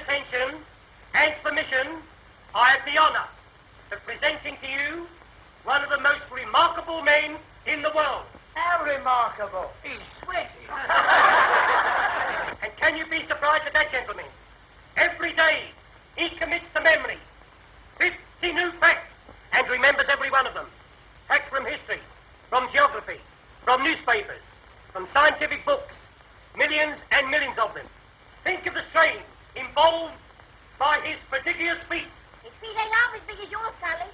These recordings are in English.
attention and permission, I have the honor of presenting to you one of the most remarkable men in the world. How remarkable. He's sweaty. And can you be surprised at that, gentlemen? Every day he commits to memory 50 new facts and remembers every one of them. Facts from history, from geography, from newspapers, from scientific books, millions and millions of them. Think of the strain involved by his prodigious feats. His feet ain't half as big as yours, Sally.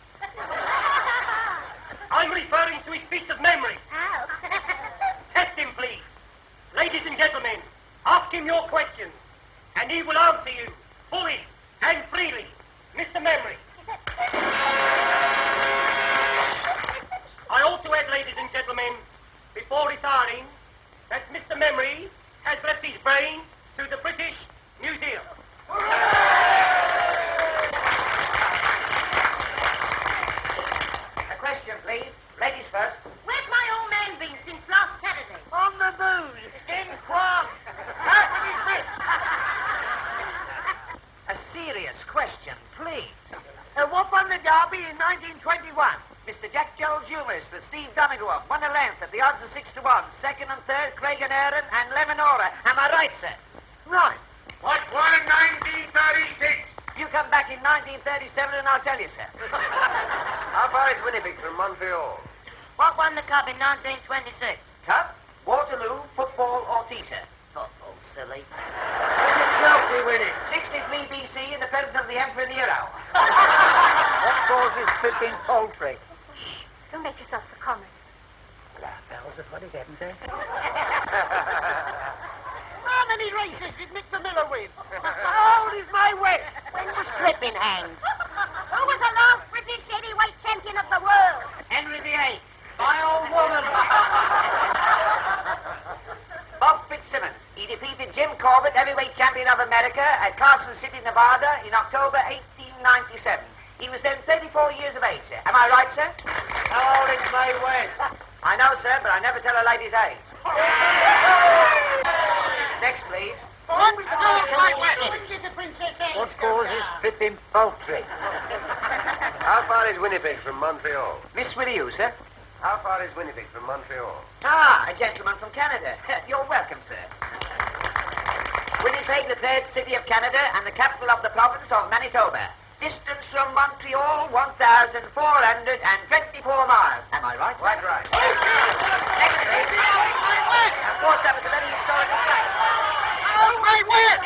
I'm referring to his feats of memory. Oh. Test him, please. Ladies and gentlemen, ask him your questions, and he will answer you fully and freely. Mr. Memory. I also add, ladies and gentlemen, before retiring, that Mr. Memory has left his brain to the British Museum. A question, please. Ladies first. Where's my old man been since last Saturday? On the booze. In Quam. Half of his bit. A serious question, please. What won the Derby in 1921? Mr. Jack Jones humorist with Steve Donegal won a length at the odds of 6-1. Second and third, Craig and Aaron and Lemonora. Am I right, sir? Right. What won in 1936? You come back in 1937 and I'll tell you, sir. How far is Winnipeg from Montreal? What won the Cup in 1926? Cup, Waterloo, football, or tea, sir? Football, silly. Chelsea winning. 63 BC in the presence of the Emperor Nero. What causes flipping poultry? Don't make yourself so common. Bells are funny, haven't they? How many races did Mick the Miller win? How old is my weight? When was Crippen hanged? Who was the last British heavyweight champion of the world? Henry VIII. My old woman. Bob Fitzsimmons. He defeated Jim Corbett, heavyweight champion of America, at Carson City, Nevada, in October 1897. He was then 34 years of age, sir. Am I right, sir? How old is Mae West? I know, sir, but I never tell a lady's age. Next, please. What causes flipping poultry? How far is Winnipeg from Montreal? Miss Willie, sir? How far is Winnipeg from Montreal? Ah, a gentleman from Canada. You're welcome, sir. Winnipeg, the third city of Canada and the capital of the province of Manitoba. Distance from Montreal, 1,424 miles. Am I right? Quite right. Next, please. Of course, that was a very historical fact. Oh, wait, wait!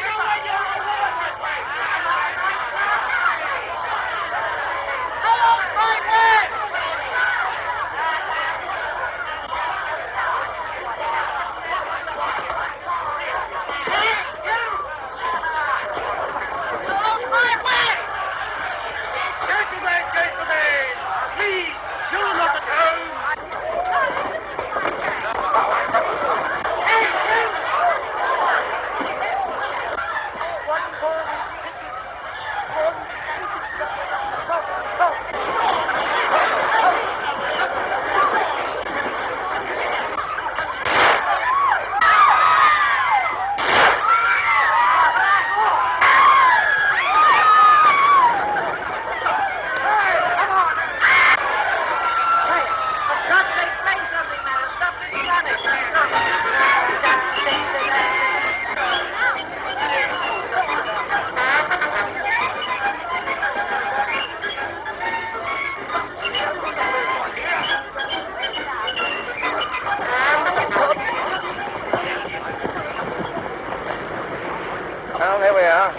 Well, here we are.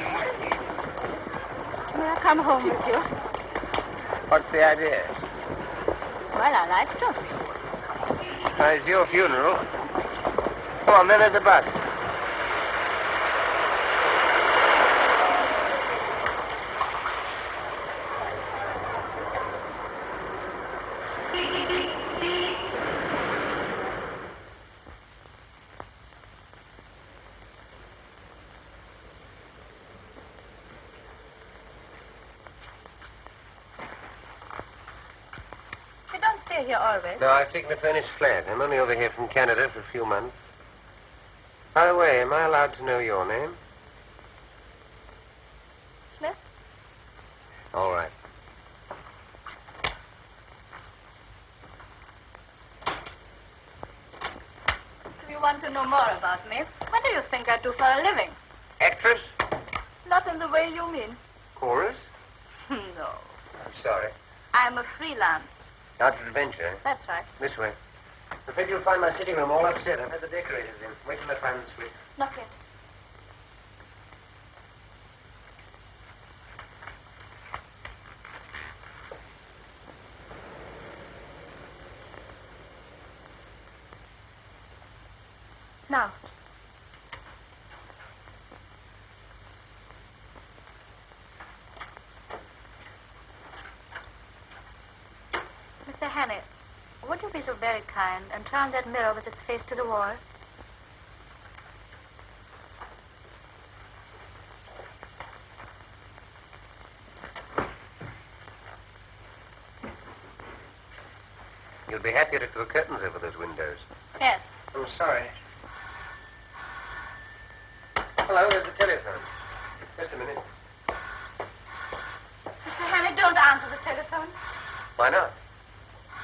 May I come home with you? What's the idea? Well, I like to. It's your funeral. Come on, then, there's a bus. You don't stay here always. No, I've taken a furnished flat. I'm only over here from Canada for a few months. By the way, am I allowed to know your name? Smith? All right. Do you want to know more about me? What do you think I do for a living? Actress? Not in the way you mean. Chorus? No. I'm sorry. I'm a freelance. Out to adventure. That's right. This way. I'm afraid you'll find my sitting room all upset. I've had the decorators in. Wait till I find the switch. Not yet. Now. Mr. Hannay, would you be so very kind and turn that mirror with its face to the wall? You'll be happier to throw curtains over those windows. Yes. I'm sorry. Hello, there's the telephone. Just a minute. Mr. Hannay, don't answer the telephone. Why not?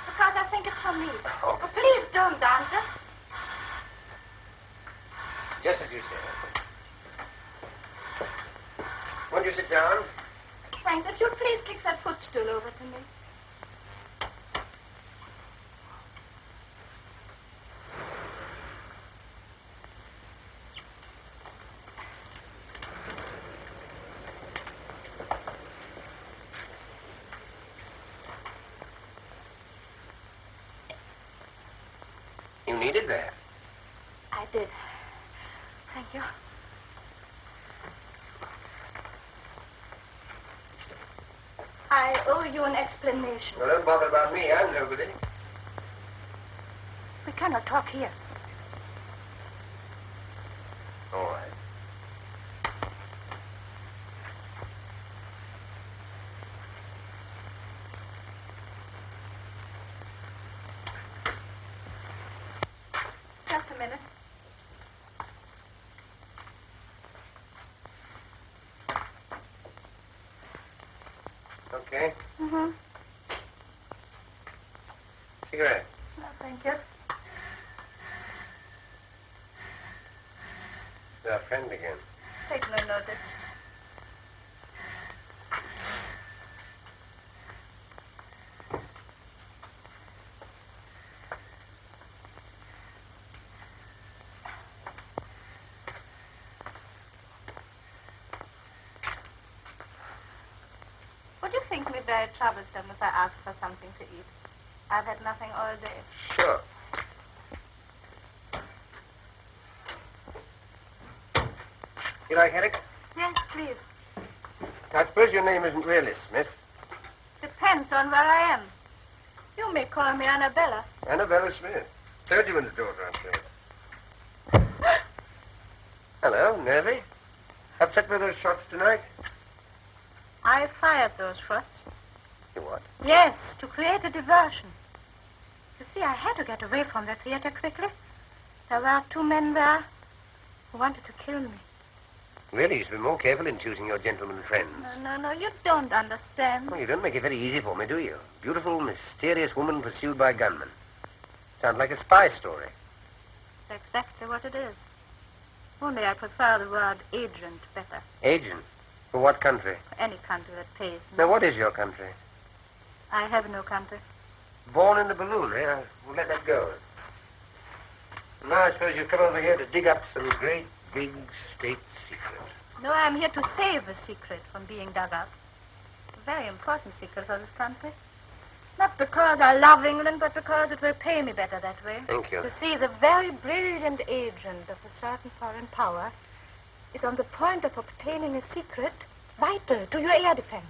Because I think it's for me. Oh. Please don't answer. Just as you said. Won't you sit down? Frank, would you please kick that footstool over to me? You needed that. I did. Thank you. I owe you an explanation. Well, don't bother about me. I'm nobody. We cannot talk here. All right. Just a minute. Okay. Mm-hmm. Cigarette. No, thank you. It's our friend again. Take no notice. Would you think me very troublesome if I asked for something to eat? I've had nothing all day. Sure. You like Herrick? Yes, please. I suppose your name isn't really Smith. Depends on where I am. You may call me Annabella. Annabella Smith. Clergyman's daughter, I'm sure. Hello, nervy? Upset with those shots tonight? I fired those shots. You what? Yes, to create a diversion. You see, I had to get away from the theater quickly. There were 2 men there who wanted to kill me. Really, you should be more careful in choosing your gentlemen friends. No, you don't understand. Well, you don't make it very easy for me, do you? Beautiful, mysterious woman pursued by gunmen. Sounds like a spy story. That's exactly what it is. Only I prefer the word agent better. Agent? For what country? For any country that pays me. Now, what is your country? I have no country. Born in a balloon, eh? We'll let that go. Now, I suppose you've come over here to dig up some great, big state secret. No, I'm here to save a secret from being dug up. A very important secret for this country. Not because I love England, but because it will pay me better that way. Thank you. You see, the very brilliant agent of a certain foreign power is on the point of obtaining a secret vital to your air defense.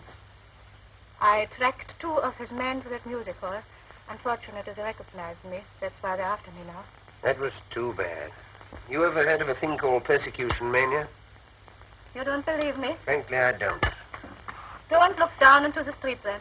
I tracked 2 of his men to that music hall. Unfortunately, they recognized me. That's why they're after me now. That was too bad. You ever heard of a thing called persecution mania? You don't believe me? Frankly, I don't. Go and look down into the street then.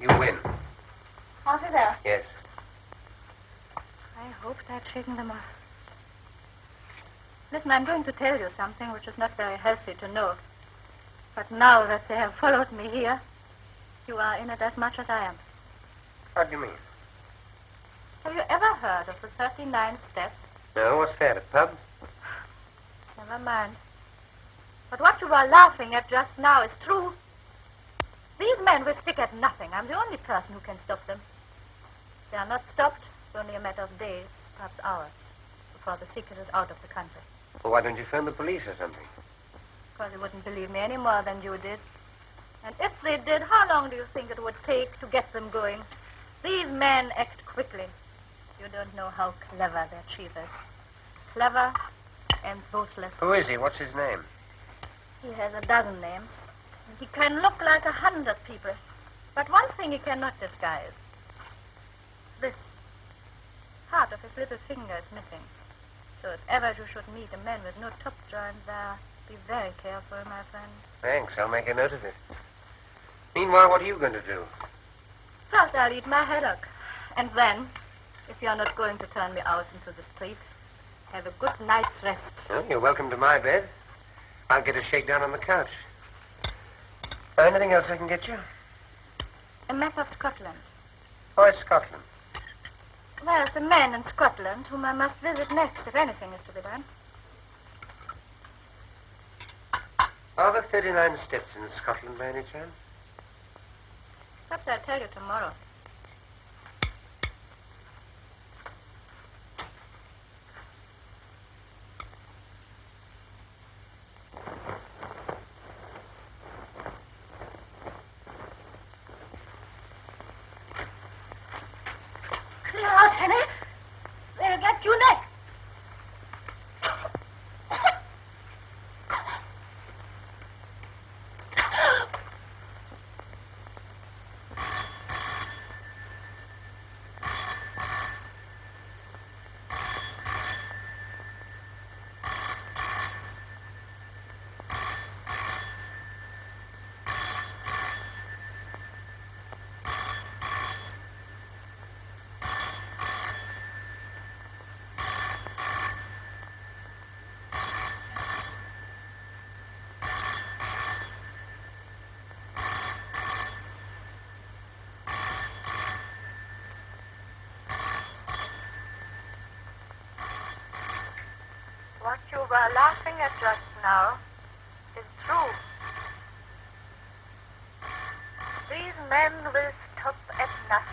You win. Are they there? Yes. I hoped I'd shaken them off. Listen, I'm going to tell you something which is not very healthy to know. But now that they have followed me here, you are in it as much as I am. What do you mean? Have you ever heard of the 39 steps? No, what's that, a pub? Never mind. But what you were laughing at just now is true. These men will stick at nothing. I'm the only person who can stop them. They are not stopped. It's only a matter of days, perhaps hours, before the secret is out of the country. Well, why don't you phone the police or something? Because they wouldn't believe me any more than you did. And if they did, how long do you think it would take to get them going? These men act quickly. You don't know how clever their chief is. Clever and ruthless. Who is he? What's his name? He has a dozen names. And he can look like 100 people. But one thing he cannot disguise. This. Part of his little finger is missing. So if ever you should meet a man with no top joint there, be very careful, my friend. Thanks. I'll make a note of it. Meanwhile, what are you going to do? First, I'll eat my haddock. And then, if you're not going to turn me out into the street, have a good night's rest. Well, you're welcome to my bed. I'll get a shakedown on the couch. Anything else I can get you? A map of Scotland. Oh, it's Scotland. There's a man in Scotland whom I must visit next if anything is to be done. Are there 39 steps in Scotland by any chance? Perhaps I'll tell you tomorrow. Clear out, Henry. They'll get you next. What you were laughing at just now is true. These men will stop at nothing.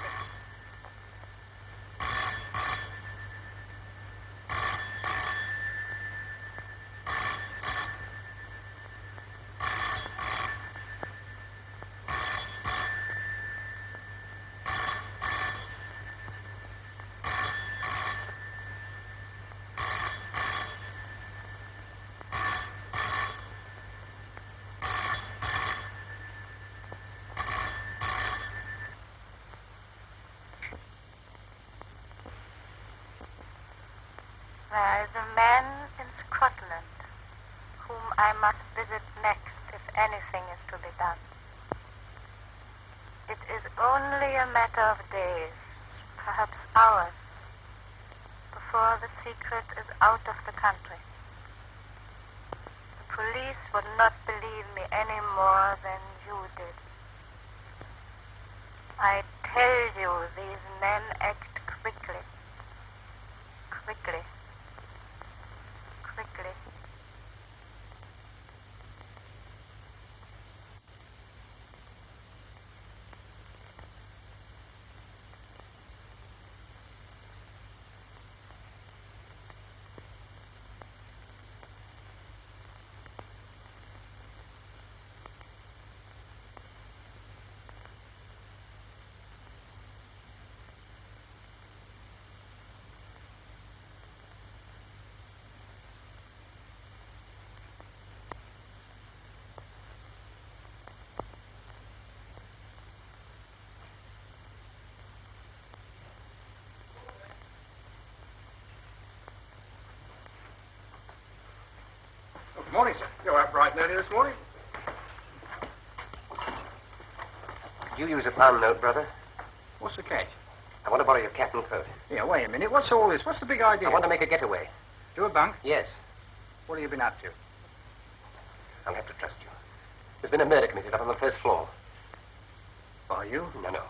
There is a man in Scotland whom I must visit next if anything is to be done. It is only a matter of days, perhaps hours, before the secret is out of the country. The police would not believe me any more than you did. I tell you, these men act quickly. Quickly. Quickly. Good morning, sir. You're out bright and early this morning. You use a pound note, brother. What's the catch? I want to borrow your cap and coat. Yeah, wait a minute. What's all this? What's the big idea? I want to make a getaway. Do a bunk? Yes. What have you been up to? I'll have to trust you. There's been a murder committed up on the first floor. Are you? No.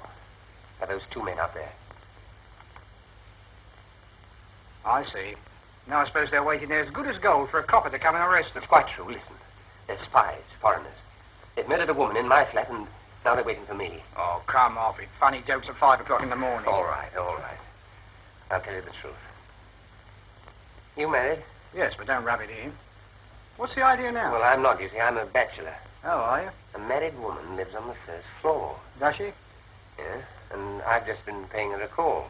By those two men out there. I see. Now I suppose they're waiting there as good as gold for a copper to come and arrest them. It's quite true. Listen. They're spies, foreigners. They've murdered a woman in my flat, and now they're waiting for me. Oh, come off it. Funny jokes at 5 o'clock in the morning. All right. I'll tell you the truth. You married? Yes, but don't rub it in. What's the idea now? Well, I'm not, you see. I'm a bachelor. Oh, are you? A married woman lives on the first floor. Does she? Yes, and I've just been paying her a call.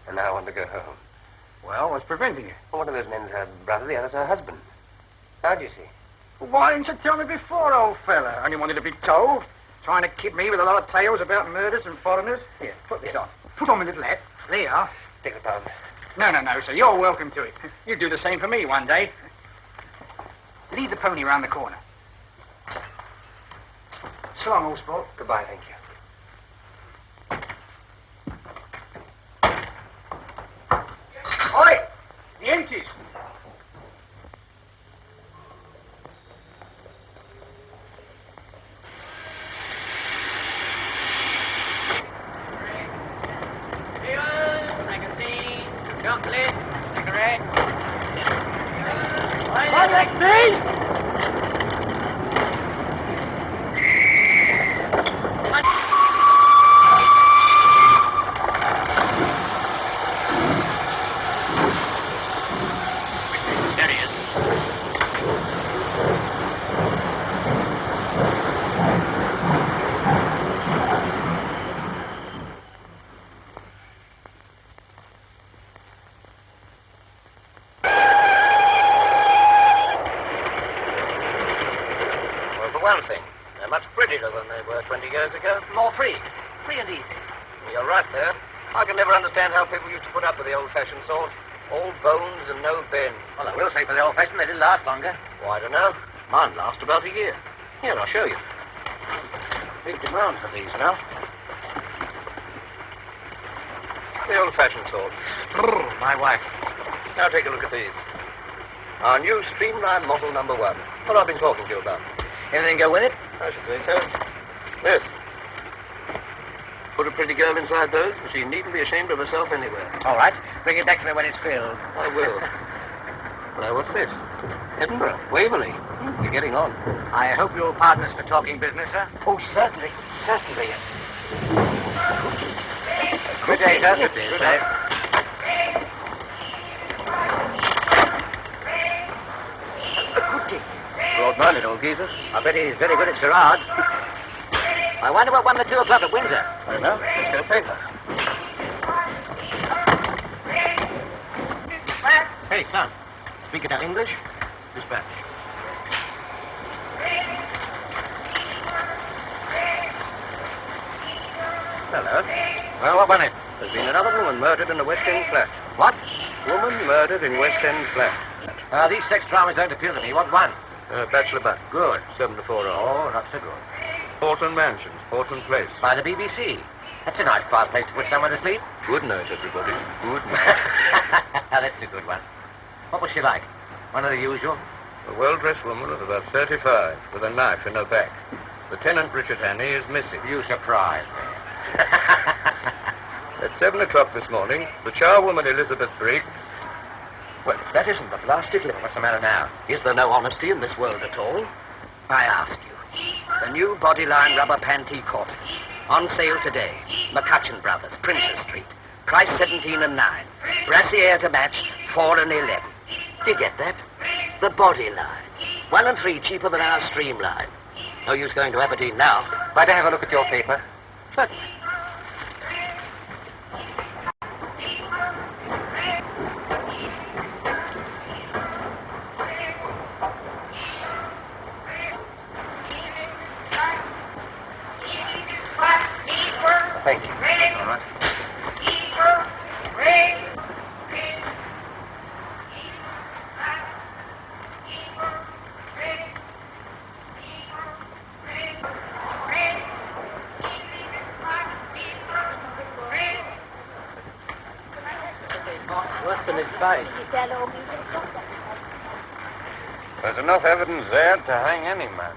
And now I want to go home. Well, what's preventing you? Well, one of those men's her brother, the other's her husband. How'd you see? Well, why didn't you tell me before, old fella? Only wanted to be told. Trying to kid me with a lot of tales about murders and foreigners. Here, put this on. Put on my little hat. There. Take the pound. No, sir. You're welcome to it. You do the same for me one day. Lead the pony round the corner. So long, old sport. Goodbye, thank you. Oi! The empties. Magazine, chocolate, cigarette. What, that's me? One thing, they're much prettier than they were 20 years ago. More free. Free and easy. You're right there. I can never understand how people used to put up with the old-fashioned sort. All bones and no bend. Well, I will say for the old-fashioned, they did last longer. Well, I don't know. Mine last about a year. Here, I'll show you. Big demand for these now. The old-fashioned sort. My wife. Now take a look at these. Our new streamline model number 1. What I've been talking to you about. Anything go with it? I should say so. This. Put a pretty girl inside those, and she needn't be ashamed of herself anywhere. All right. Bring it back to me when it's filled. I will. Now, what's this? Edinburgh, Waverley. You're getting on. I hope you're partners for talking business, sir. Oh, certainly. Certainly. Good day, sir. Good day, sir. Broad-minded old geezer. I bet he's very good at charades. I wonder what won the 2 o'clock at Windsor. I don't know. Let's get a paper. Hey, son. Speak enough English? Dispatch. Hello. Well, what won it? There's been another woman murdered in a West End flat. What? Woman murdered in West End flat. These sex dramas don't appeal to me. What won? Bachelor butt. Good. 7 to 4 hours. Oh, not so good. Portland Mansions, Portland Place. By the BBC. That's a nice quiet place to put someone to sleep. Good night, everybody. Good night. That's a good one. What was she like? One of the usual? A well-dressed woman of about 35, with a knife in her back. Lieutenant Richard Hannay is missing. You surprise me. At 7 o'clock this morning, the charwoman Elizabeth Briggs. Well, if that isn't the blasted living, what's the matter now? Is there no honesty in this world at all? I ask you. The new Bodyline rubber panty corset. On sale today. McCutcheon Brothers, Princess Street. Price 17 and 9. Brassiere to match, 4 and 11. Do you get that? The Bodyline. 1 and 3 cheaper than our Streamline. No use going to Aberdeen now. Might I have a look at your paper? Certainly. Thank you. All right. in his face. There's enough evidence there to hang any man.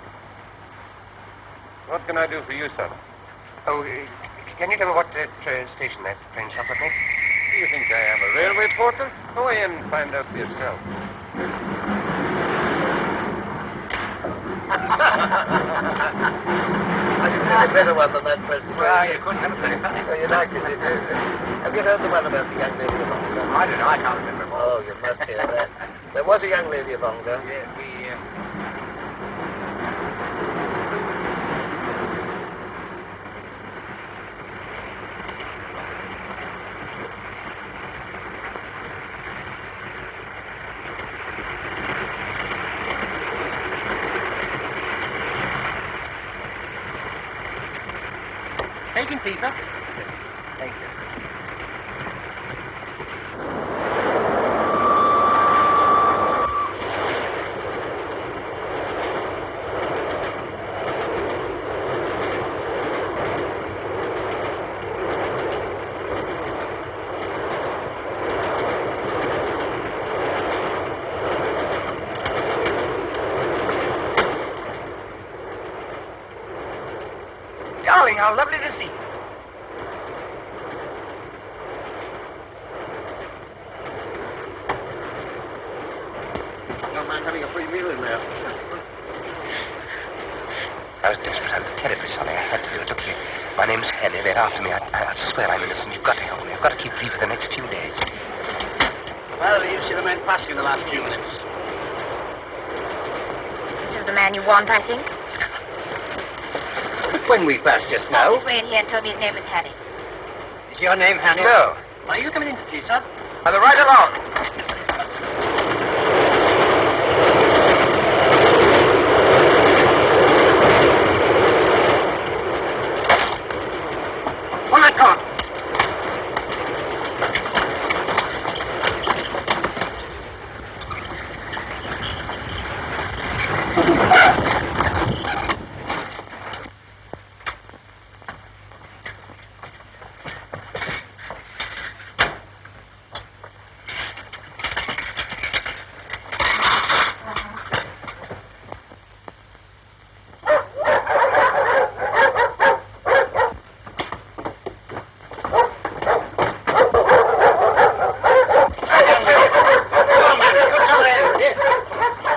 What can I do for you, sir? Oh, can you tell me what station that train stopped at next? Do you think I am a railway porter? Go in and find out for yourself. I can see a better one than that, President. Well, you couldn't have it very funny. Oh, you liked it, did you? Have you heard the one about the young lady of Ongar? I don't know. I can't remember. Oh, you must hear that. There was a young lady of Ongar. Yeah, we... Taking tea, sir. Thank you. Darling, how lovely to see you. Don't mind having a free meal in there. I was desperate. I was terribly sorry. I had to do it. Look here. My name's Henry. They're after me. I swear I'm innocent. You've got to help me. I've got to keep free for the next few days. Well, you've seen the man passing in the last few minutes. This is the man you want, I think. When we passed just Now. now. He's waiting here and told me his name was Harry. Is your name Hannah? No. Are you coming in to tea, sir? I'll right along. On that cart.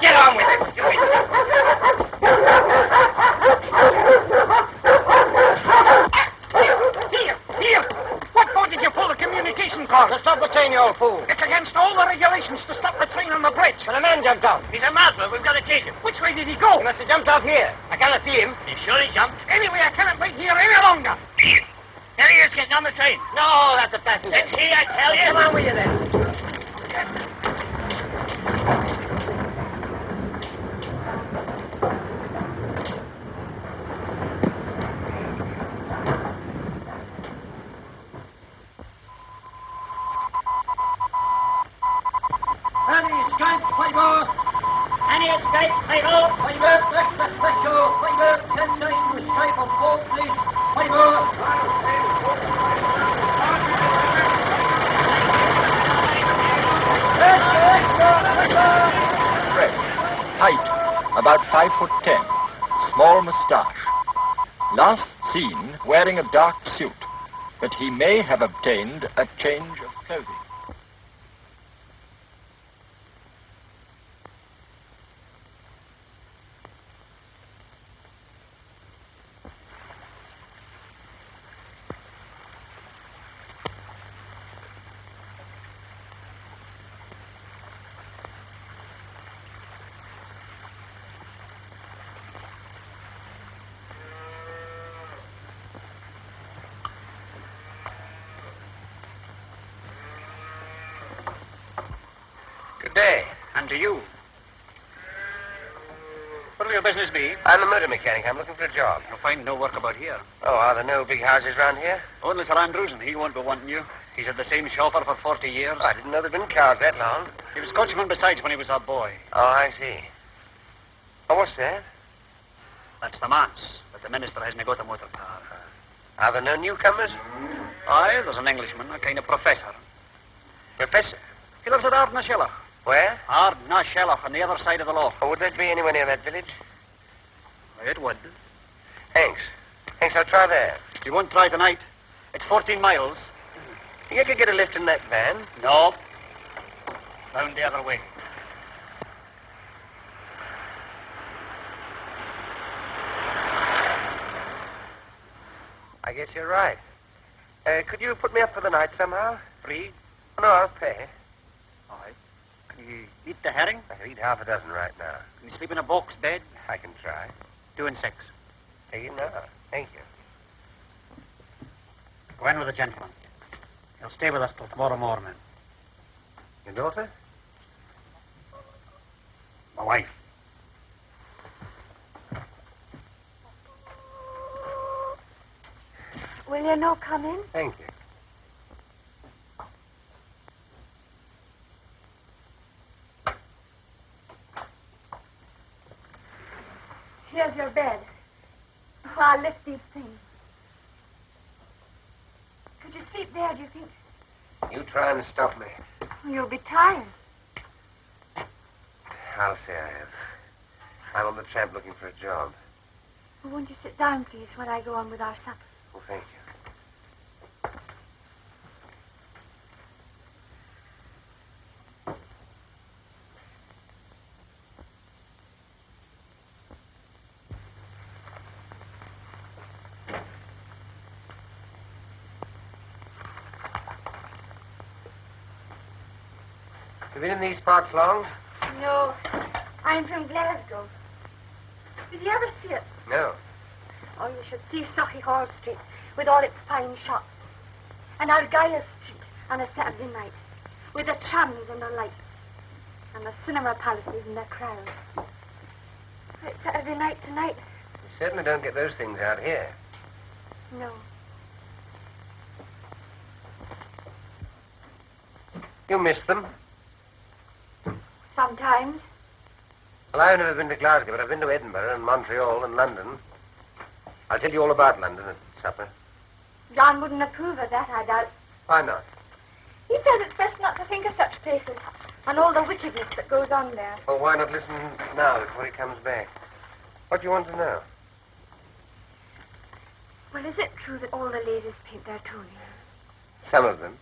Get on with it. Here! What for did you pull the communication cord? To stop the train, you old fool. It's against all the regulations to stop the train on the bridge. But a man jumped out. He's a murderer. We've got to take him. Which way did he go? He must have jumped off here. I cannot see him. You sure he jumped? Anyway, I cannot wait here any longer. There he is getting on the train. No, that's a passenger. It's he, I tell you. Come on with you then. Any escape, Fiver! Any escape, Fiver! Fiver! Let's go! Fiver! 10 days to escape on board, please! Fiver! Height, about 5'10", small moustache. Last seen wearing a dark suit, but he may have obtained a change of clothing. Good day. And to you. What will your business be? I'm a motor mechanic. I'm looking for a job. You'll find no work about here. Oh, are there no big houses round here? Only Sir Andrews, and he won't be wanting you. He's had the same chauffeur for 40 years. Oh, I didn't know there'd been cars that long. He was coachman besides when he was a boy. Oh, I see. Oh, what's that? That's the manse, but the minister hasn't got a motor car. Are there no newcomers? Aye, there's an Englishman, a kind of professor. Professor? He lives at Ardnashellach. Where? Ardnashellach, on the other side of the loch. Oh, would that be anywhere near that village? It would. Thanks. Thanks, I'll try there. You won't try tonight. It's 14 miles. You could get a lift in that van. No. Round the other way. I guess you're right. Could you put me up for the night somehow? Free? No, I'll pay. All right. Can you eat the herring? I could eat half a dozen right now. Can you sleep in a box bed? I can try. 2 and 6. Take it now. Thank you. Go in with the gentleman. He'll stay with us till tomorrow morning. Your daughter? My wife. Will you no come in? Thank you. Here's your bed. Oh, I'll lift these things. Could you sleep there, do you think? You try and stop me. You'll be tired. I'll say I have. I'm on the tramp looking for a job. Well, won't you sit down, please, while I go on with our supper? Oh, thank you. You been in these parts long? No, I'm from Glasgow. Did you ever see it? No. Oh, you should see Sochi Hall Street with all its fine shops. And Argyle Street on a Saturday night with the trams and the lights. And the cinema palaces and the crowds. It's Saturday night tonight. You certainly don't get those things out here. No. You miss them? Sometimes. Well, I've never been to Glasgow, but I've been to Edinburgh and Montreal and London. I'll tell you all about London at supper. John wouldn't approve of that, I doubt. Why not? He says it's best not to think of such places and all the wickedness that goes on there. Well, why not listen now before he comes back? What do you want to know? Well, is it true that all the ladies paint their toenails? Some of them.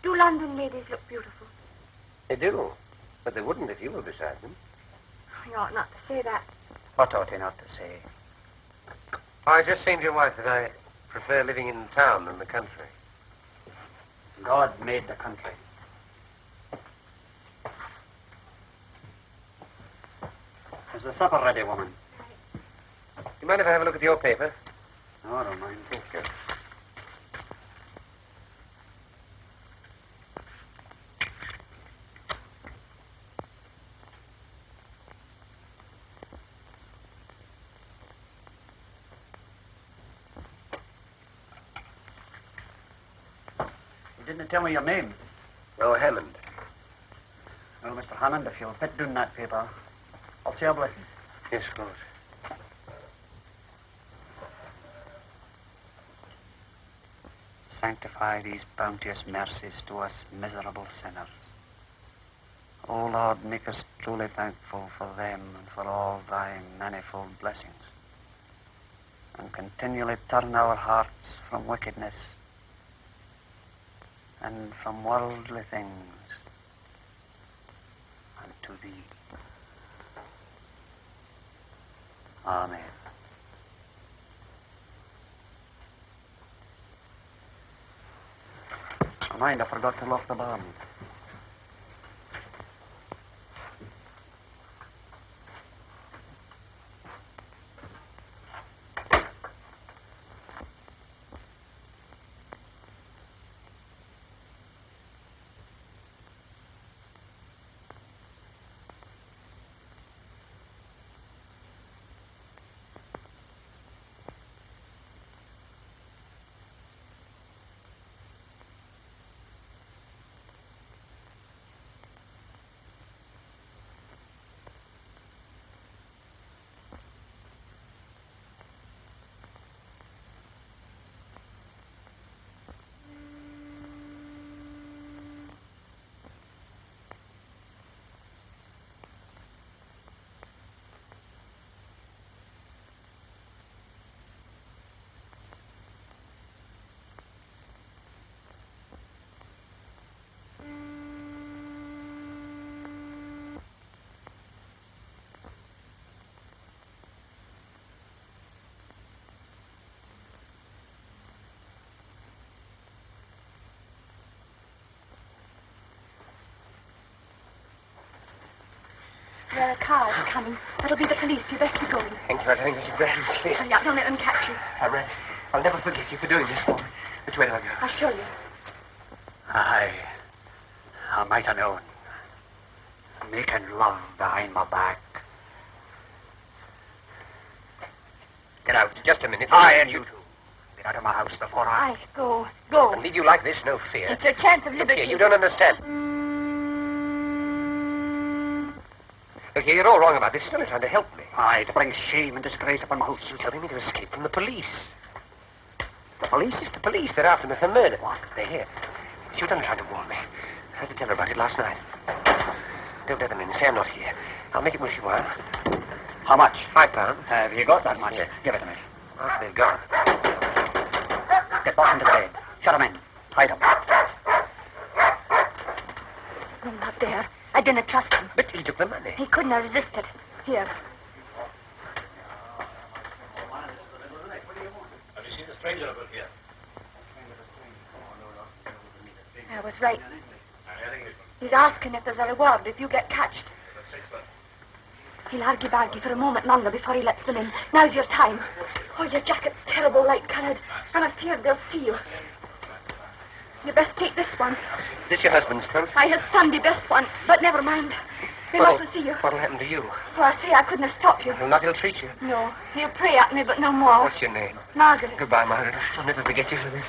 Do London ladies look beautiful? They do. But they wouldn't if you were beside them. You ought not to say that. What ought he not to say? I was just saying to your wife that I prefer living in town than the country. God made the country. Is the supper ready, woman? You mind if I have a look at your paper? No, I don't mind. Thank you. You didn't tell me your name. Oh, Hammond. Well, Mr. Hammond, if you'll put down that paper, I'll say a blessing. Yes, of course. Sanctify these bounteous mercies to us miserable sinners. O Lord, make us truly thankful for them and for all thy manifold blessings. And continually turn our hearts from wickedness and from worldly things unto thee. Amen. Mind, I forgot to lock the barn. There are cars coming. That'll be the police. You best be going. Thank you. I think that's a grand mistake. Hurry up. Don't let them catch you. I'll never forget you for doing this for me. Which way do I go? I'll show you. I might have known. Making love behind my back. Get out. Just a minute. I and you two. Get out of my house before I... Aye, go. Go. I'll leave you like this, no fear. It's your chance of Look liberty. here, you don't understand. Look here, you're all wrong about this. You're only trying to help me. Aye, to bring shame and disgrace upon my house. You're telling me to escape from the police. The police? It's the police. They're after me for murder. What? They're here. You're only trying to warn me. I had to tell her about it last night. Don't let them in. Say I'm not here. I'll make it worth your while. How much? £5. Have you got that much? Yes. Give it to me. After they've gone. Get both into the bed. Shut them in. Hide them. No, not there. I didn't trust him. But he took the money. He couldn't have resisted. Here. Have you seen a stranger about here? I was right. He's asking if there's a reward if you get catched. He'll argy-bargy for a moment longer before he lets them in. Now's your time. Oh, your jacket's terrible light-coloured. I'm afraid they'll see you. You best take this one. This your husband's coat? His Sunday best one. But never mind. They mustn't see you. What'll happen to you? Oh, I say I couldn't have stopped you. He'll not ill-treat you. No. He'll pray at me, but no more. What's your name? Margaret. Goodbye, Margaret. I'll never forget you for this.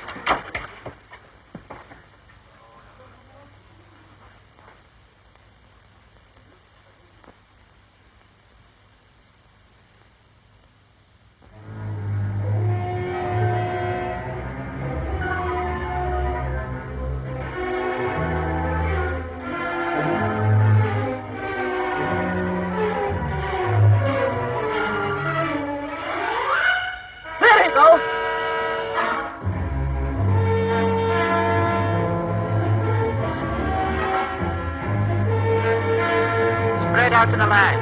Spread out to the line.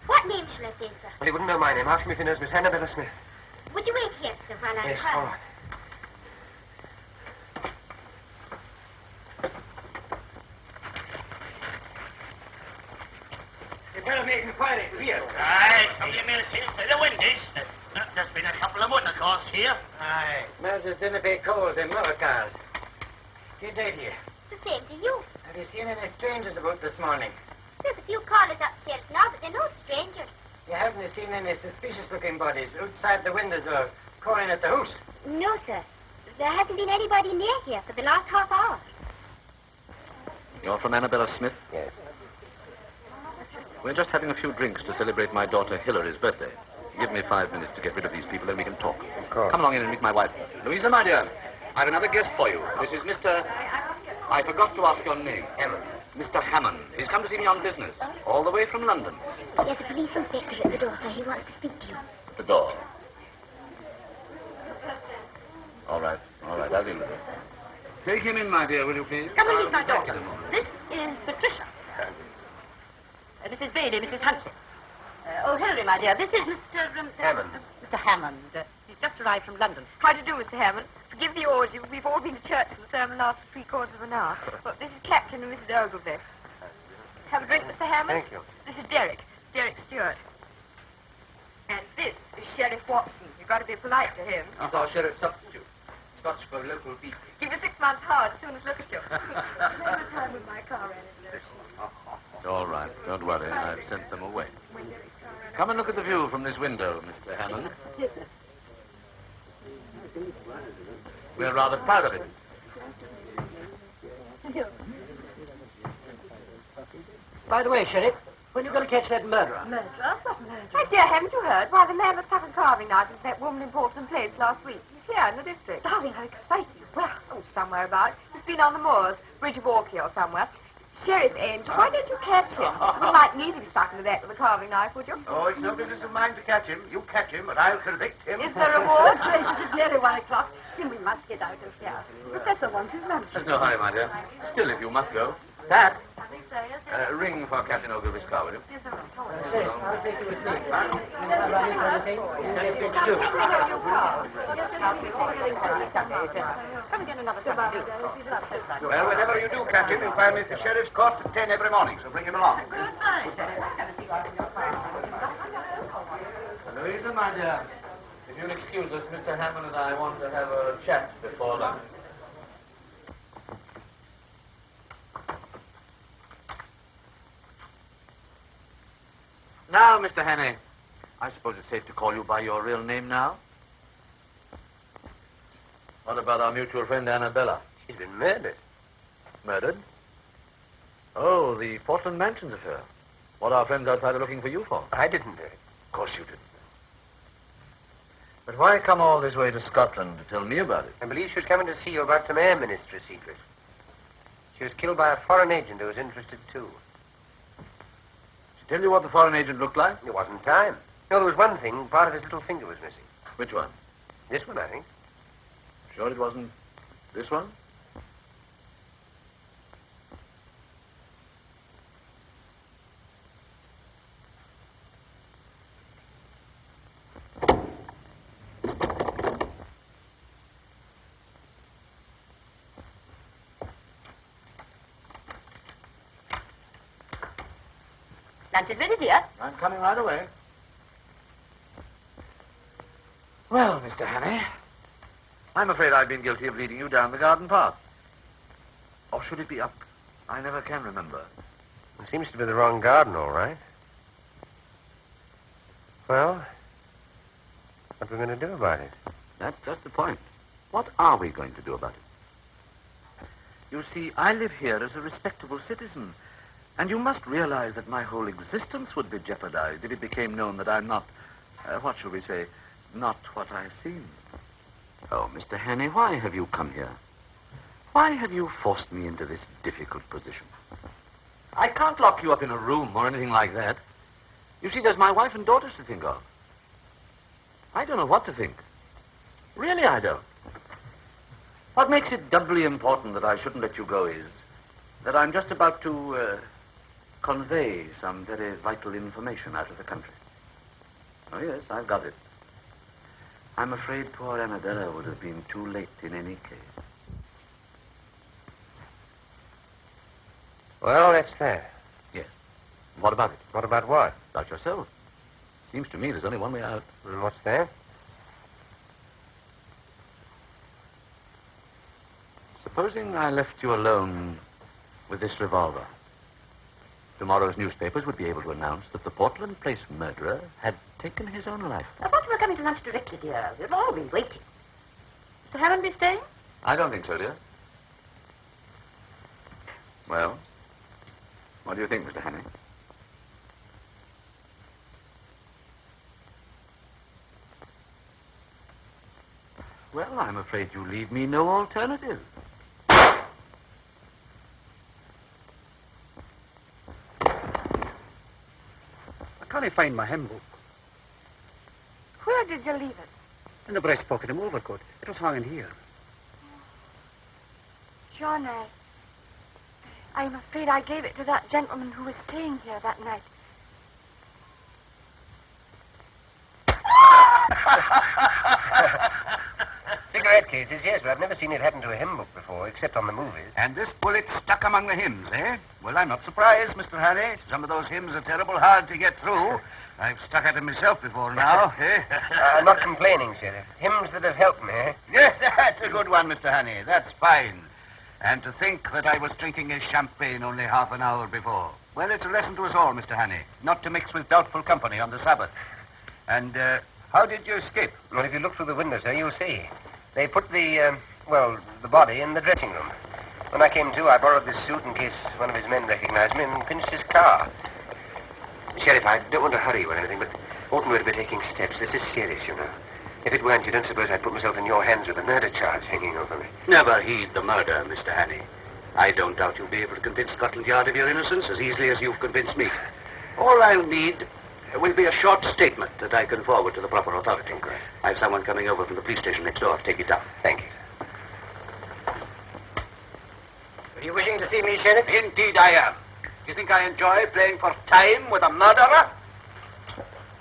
What name shall I say, sir? Well, he wouldn't know my name. Ask him if he knows Miss Annabella Smith. Would you wait here, sir, while I Yes, inquire? all right. You'd better make inquiry here. Aye, so you may see to the windows. There's been a couple of motor cars here. Aye. Murders didn't pay coals in motor cars. Good day to you. The same to you. Have you seen any strangers about this morning? There's a few callers upstairs now, but they're no strangers. You haven't seen any suspicious-looking bodies outside the windows or calling at the house? No, sir. There hasn't been anybody near here for the last half hour. You're from Annabella Smith? Yes. We're just having a few drinks to celebrate my daughter Hilary's birthday. Give me 5 minutes to get rid of these people, then we can talk. Of course. Come along in and meet my wife. Louisa, my dear, I've another guest for you. This is Mr. I forgot to ask your name. Hammond. Mr. Hammond. He's come to see me on business, all the way from London. There's a police inspector at the door, sir. He wants to speak to you. The door. All right, I'll deal with it. Take him in, my dear, will you please? Come and meet my Back daughter. in a moment. This is Patricia. Mrs. Bailey, Mrs. Hunter. Oh, Hilary, my dear, this is Mr. Hammond. Mr. Hammond. He's just arrived from London. How do you do, Mr. Hammond? Forgive the orgy. We've all been to church and the sermon lasted 3/4 of an hour. Well, this is Captain and Mrs. Ogilvy. Have a drink, Mr. Hammond? Thank you. This is Derek Stewart. And this is Sheriff Watson. You've got to be polite to him. He's our sheriff substitute. Scotch for local people. Give you 6 months hard as soon as look at you. Never time with my car ran into It's all right. Don't worry. I've sent them away. Come and look at the view from this window, Mr. Hammond. Yes, sir. We're rather proud of it. By the way, Sheriff, when are you going to catch that murderer? Murderer? What murderer? My dear, haven't you heard? Why, the man was stuck in carving knives with that woman in Portland Place last week. He's here in the district. Darling, how exciting. Well, oh, somewhere about. He's been on the moors, Bridge of Orkney or somewhere. Sheriff Angel, why don't you catch him? You wouldn't like me to be stuck in the back with a carving knife, would you? Oh, it's no business of mine to catch him. You catch him, and I'll convict him. Is there a reward? It's nearly 1 o'clock. Then we must get out of here. Professor wants his lunch. There's no hurry, my dear. Still, if you must go. Pat, I think so, yes, sir. ring for Captain Ogilvy's car, will you? Yes, sir. Sheriff, I'll take you with me. Yes, come and get another cup of tea. Well, whenever you do catch him, you'll find me at the sheriff's court at 10 every morning, so bring him along. Louisa, my dear, if you'll excuse us, Mr. Hammond and I want to have a chat before lunch. Now, Mr. Hannay, I suppose it's safe to call you by your real name now? What about our mutual friend Annabella? She's been murdered. Murdered? Oh, the Portland Mansions affair. What our friends outside are looking for you for? I didn't do it. Of course you didn't. But why come all this way to Scotland to tell me about it? I believe she was coming to see you about some air ministry secret. She was killed by a foreign agent who was interested, too. Tell you what the foreign agent looked like? There wasn't time. No, there was one thing. Part of his little finger was missing. Which one? This one, I think. Sure it wasn't this one? Lunch is ready, dear. I'm coming right away. Well, Mr. Hannay, I'm afraid I've been guilty of leading you down the garden path. Or should it be up? I never can remember. It seems to be the wrong garden, all right. Well, what are we going to do about it? That's just the point. What are we going to do about it? You see, I live here as a respectable citizen. And you must realize that my whole existence would be jeopardized if it became known that I'm not, what shall we say, not what I seem. Oh, Mr. Hannay, why have you come here? Why have you forced me into this difficult position? I can't lock you up in a room or anything like that. You see, there's my wife and daughters to think of. I don't know what to think. Really, I don't. What makes it doubly important that I shouldn't let you go is that I'm just about to convey some very vital information out of the country. Oh, yes, I've got it. I'm afraid poor Annabella would have been too late in any case. Well, that's that. Yes. What about it? What about what? About yourself. Seems to me there's only one way out. And what's that? Supposing I left you alone with this revolver. Tomorrow's newspapers would be able to announce that the Portland Place murderer had taken his own life. I thought you were coming to lunch directly, dear. We've all been waiting. Mr. Hammond be staying? I don't think so, dear. Well, what do you think, Mr. Hannay? Well, I'm afraid you leave me no alternative. I can't find my hymn book. Where did you leave it? In the breast pocket of my overcoat. It was hanging here. John, I'm afraid I gave it to that gentleman who was staying here that night. Cigarette cases, yes, but I've never seen it happen to a hymn book before, except on the movies. And this bullet stuck among the hymns, eh? Well, I'm not surprised, Mr. Harry. Some of those hymns are terrible hard to get through. I've stuck at them myself before now, eh? I'm not complaining, Sheriff. Hymns that have helped me, eh? Yes, that's a good one, Mr. Honey. That's fine. And to think that I was drinking a champagne only half an hour before. Well, it's a lesson to us all, Mr. Honey, not to mix with doubtful company on the Sabbath. And, how did you escape? Well, if you look through the window, sir, you'll see. They put the body in the dressing room. When I came to, I borrowed this suit in case one of his men recognized me and pinched his car. Sheriff, I don't want to hurry you or anything, but oughtn't we to be taking steps? This is serious, you know. If it weren't, you don't suppose I'd put myself in your hands with a murder charge hanging over me. Never heed the murder, Mr. Honey. I don't doubt you'll be able to convince Scotland Yard of your innocence as easily as you've convinced me. All I'll need will be a short statement that I can forward to the proper authority. Great. I have someone coming over from the police station next door to take it down. Thank you. Are you wishing to see me, Sheriff? Indeed I am. Do you think I enjoy playing for time with a murderer?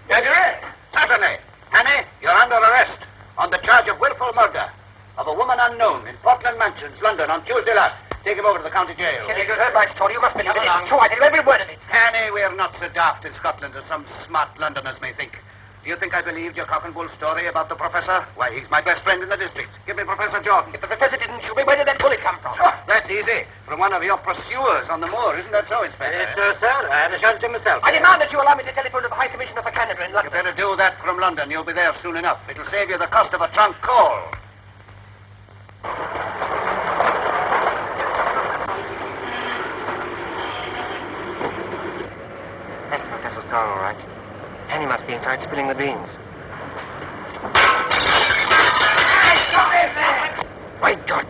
Gregory? Certainly. Honey, you're under arrest on the charge of willful murder of a woman unknown in Portland Mansions, London, on Tuesday last. Take him over to the county jail. Sheriff, you've heard my story. You must believe it. It's true. I tell you every word of it. Honey, we're not so daft in Scotland as some smart Londoners may think. Do you think I believed your cock and bull story about the professor? Why, he's my best friend in the district. Give me Professor Jordan. If the professor didn't shoot me, where did that bullet come from? Oh, that's easy. From one of your pursuers on the moor. Isn't that so, Inspector? Yes, sir. I had a shot at him myself. I demand that you allow me to telephone to the High Commissioner for Canada in London. You better do that from London. You'll be there soon enough. It'll save you the cost of a trunk call. That's the professor's car, all right. Annie must be inside spilling the beans. My God.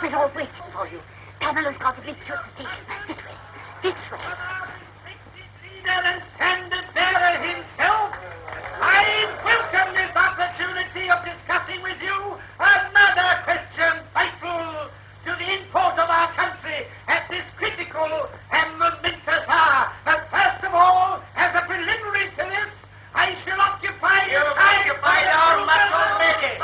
We're all waiting for you. Pamela's got to be to the station. This way. This way. Leader and standard bearer himself, I welcome this opportunity of discussing with you another question vital to the import of our country at this critical and momentous hour. But first of all, as a preliminary to this, I shall occupy your time. You've occupied our much already.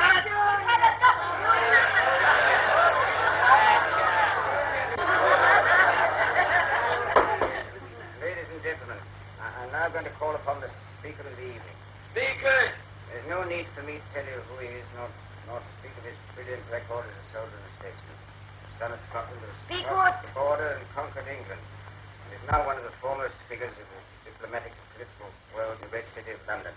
Ladies and gentlemen, I'm now going to call upon the Speaker of the evening. Speaker! There's no need for me to tell you who he is, nor to speak of his brilliant record as a soldier and a statesman. Son of Scotland has crossed the border and conquered England, and is now one of the foremost figures of the diplomatic and political world in the great city of London.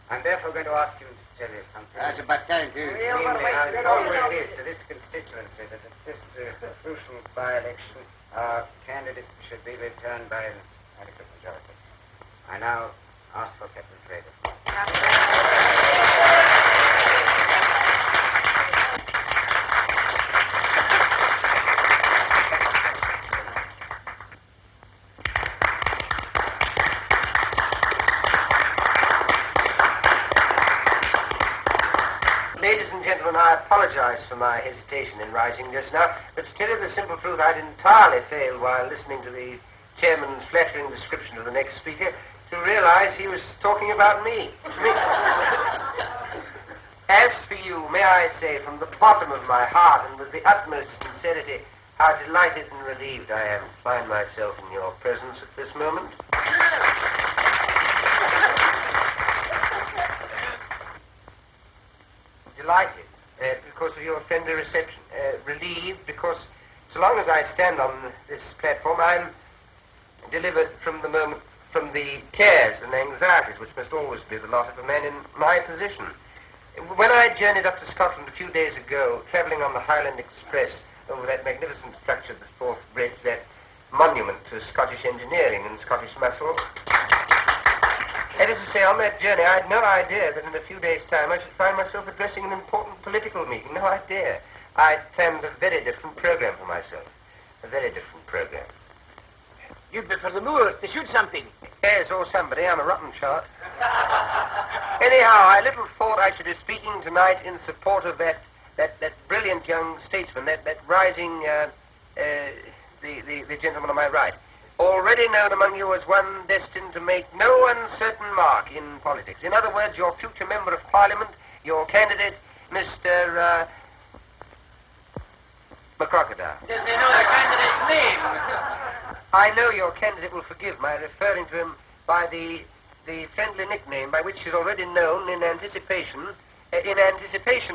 I'm therefore going to ask you to tell you something. That's about time, too. Extremely how important it is to this constituency that at this crucial by-election our candidate should be returned by an adequate majority. I now ask for Captain Fraser. Ladies and gentlemen, I apologize for my hesitation in rising just now, but to tell you the simple truth, I'd entirely failed while listening to the chairman's flattering description of the next speaker to realize he was talking about me. As for you, may I say from the bottom of my heart and with the utmost sincerity how delighted and relieved I am to find myself in your presence at this moment. Delighted because of your friendly reception. Relieved because so long as I stand on this platform, I'm delivered from the cares and anxieties which must always be the lot of a man in my position. When I journeyed up to Scotland a few days ago, travelling on the Highland Express over that magnificent structure, the Forth Bridge, that monument to Scottish engineering and Scottish muscle, that is to say, on that journey, I had no idea that in a few days' time I should find myself addressing an important political meeting. No idea. I planned a very different program for myself. A very different program. You'd be for the moors to shoot something. Yes, or somebody. I'm a rotten shot. Anyhow, I little thought I should be speaking tonight in support of that brilliant young statesman, that rising, the gentleman on my right. Already known among you as one destined to make no uncertain mark in politics. In other words, your future member of Parliament, your candidate, Mr. McCrocodile. Does they know the candidate's name? I know your candidate will forgive my referring to him by the friendly nickname by which he's already known in anticipation,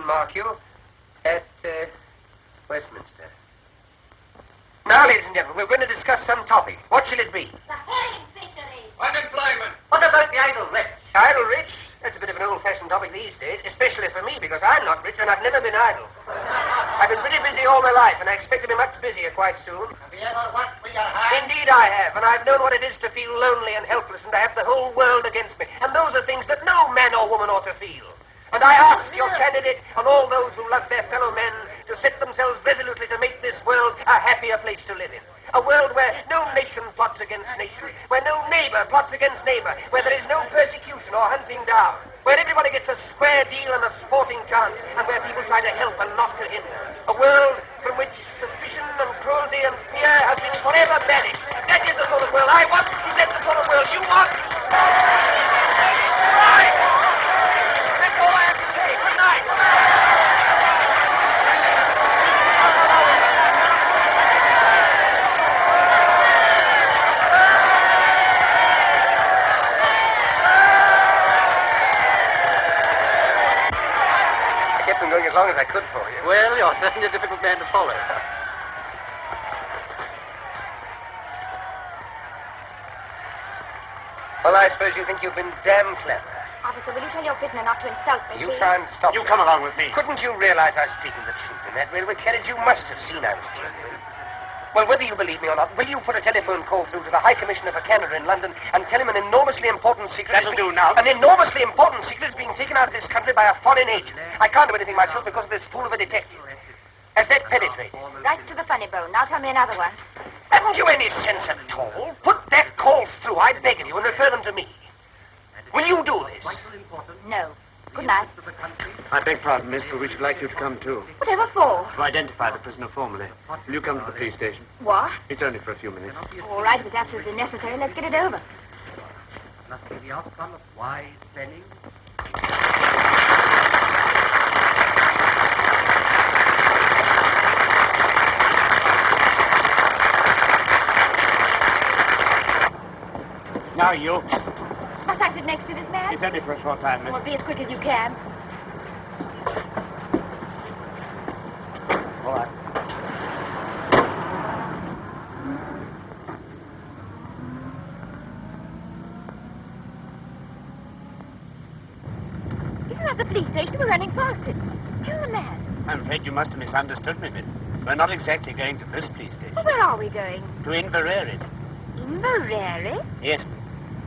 mark you, at Westminster. Now, ladies and gentlemen, we're going to discuss some topic. What shall it be? The herring fishery. Unemployment. What about the idle rich? Idle rich? That's a bit of an old-fashioned topic these days, especially for me, because I'm not rich and I've never been idle. I've been pretty busy all my life, and I expect to be much busier quite soon. Have you ever worked for your hand? Indeed I have, and I've known what it is to feel lonely and helpless and to have the whole world against me. And those are things that no man or woman ought to feel. And I ask your candidate and all those who love their fellow men to set themselves resolutely to make this world a happier place to live in. A world where no nation plots against nation, where no neighbor plots against neighbor, where there is no persecution or hunting down, where everybody gets a square deal and a sporting chance, and where people try to help and not to hinder. A world from which suspicion and cruelty and fear have been forever banished. That is the sort of world I want. Is that the sort of world you want? Right. That's all I have to say. Good night. Going as long as I could for you. Well, you're certainly a difficult man to follow. Well, I suppose you think you've been damn clever. Officer, will you tell your prisoner not to insult me, You please? try and stop You me. come along with me. Couldn't you realize I was speaking the truth in that railway carriage? You must have seen I was genuine. Well, whether you believe me or not, will you put a telephone call through to the High Commissioner for Canada in London and tell him an enormously important secret... That'll do now. An enormously important secret is being taken out of this country by a foreign agent. I can't do anything myself because of this fool of a detective. Has that penetrated? Right to the funny bone. Now tell me another one. Haven't you any sense at all? Put that call through, I beg of you, and refer them to me. Will you do this? No. Good night. I beg pardon, miss, but we should like you to come too. Whatever for? To identify the prisoner formally. Will you come to the police station? What? It's only for a few minutes. All right, if it's absolutely necessary, let's get it over. Must be the outcome of wise planning. Now you. Must I sit next to this man? It's only for a short time, miss. Well, be as quick as you can. All right. Isn't that the police station? We're running past it. Tell the man. I'm afraid you must have misunderstood me, miss. We're not exactly going to this police station. Well, where are we going? To Inverary. Inverary? Yes, miss.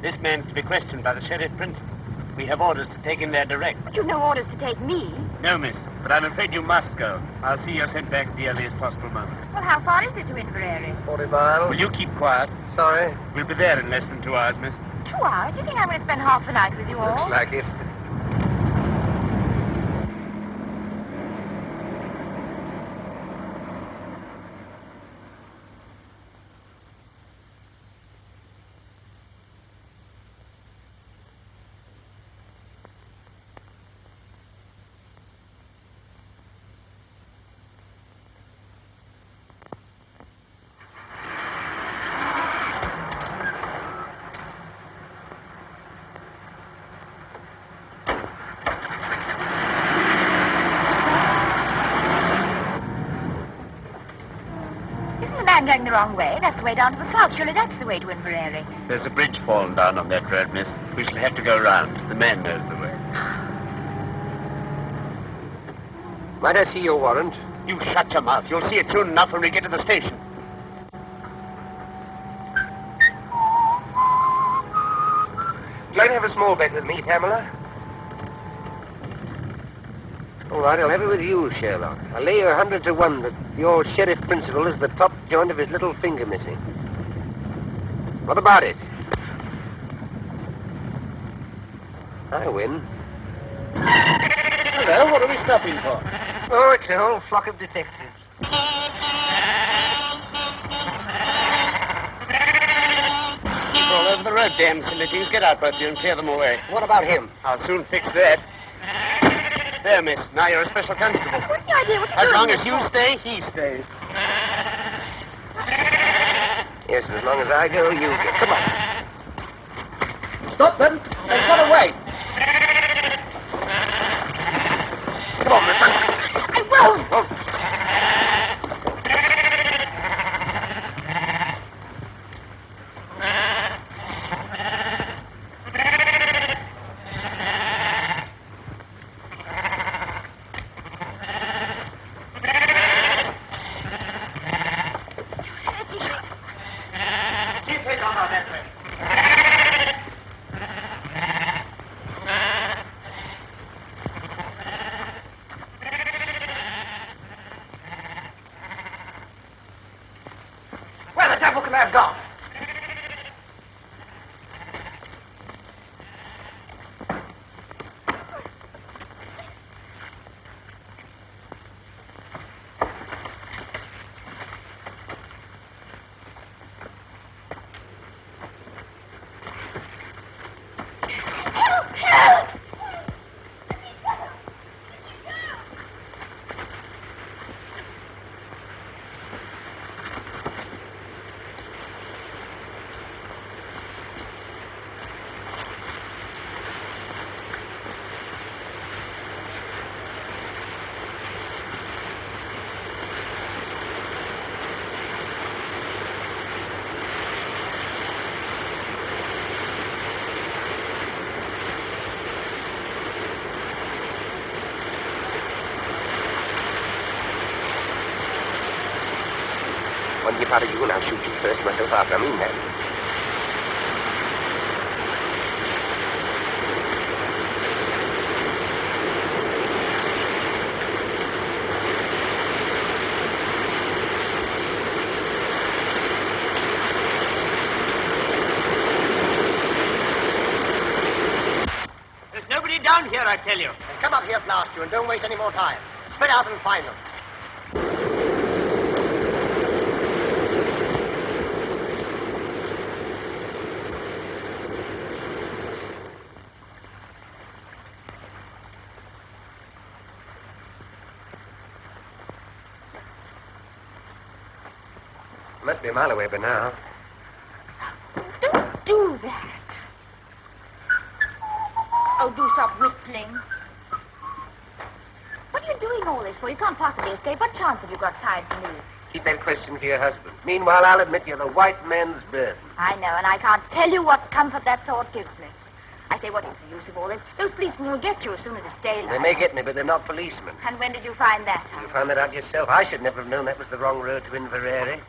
This man's to be questioned by the sheriff principal. We have orders to take him there direct. But you've no orders to take me. No, miss, but I'm afraid you must go. I'll see you're sent back at the earliest possible moment. Well, how far is it to Inverary? 40 miles. Will you keep quiet? Sorry. We'll be there in less than 2 hours, miss. 2 hours? Do you think I'm going to spend half the night with you all? Looks like it. I'm going the wrong way. That's the way down to the south. Surely that's the way to Inverary. There's a bridge fallen down on that road, miss. We shall have to go round. The man knows the way. Might I see your warrant? You shut your mouth. You'll see it soon enough when we get to the station. Would you like to have a small bet with me, Pamela? All right, I'll have it with you, Sherlock. I'll lay you 100 to 1 that your sheriff principal is the top joint of his little finger missing. What about it? I win. Hello, what are we stopping for? Oh, it's a whole flock of detectives. Keep all over the road, damn silly things. Get out, both of you, and clear them away. What about him? I'll soon fix that. There, miss. Now you're a special constable. What's the idea? What are you As doing long this as you for? stay, he stays. Yes, and as long as I go, you go. Come on. Stop them. They've got away. Come on, mister. I won't. Oh. Where the devil can they have gone? One dip out of you and I'll shoot you first, myself after. I mean that. There's nobody down here, I tell you. Then come up here, blast you, and don't waste any more time. Spread out and find them. Must be a mile away by now. Don't do that. Oh, do stop whistling. What are you doing all this for? You can't possibly escape. What chance have you got tied to me? Keep that question for your husband. Meanwhile, I'll admit you're the white man's burden. I know, and I can't tell you what comfort that thought gives me. I say, what is the use of all this? Those policemen will get you as soon as it's daylight. They may get me, but they're not policemen. And when did you find that out? You found that out yourself. I should never have known that was the wrong road to Inverary.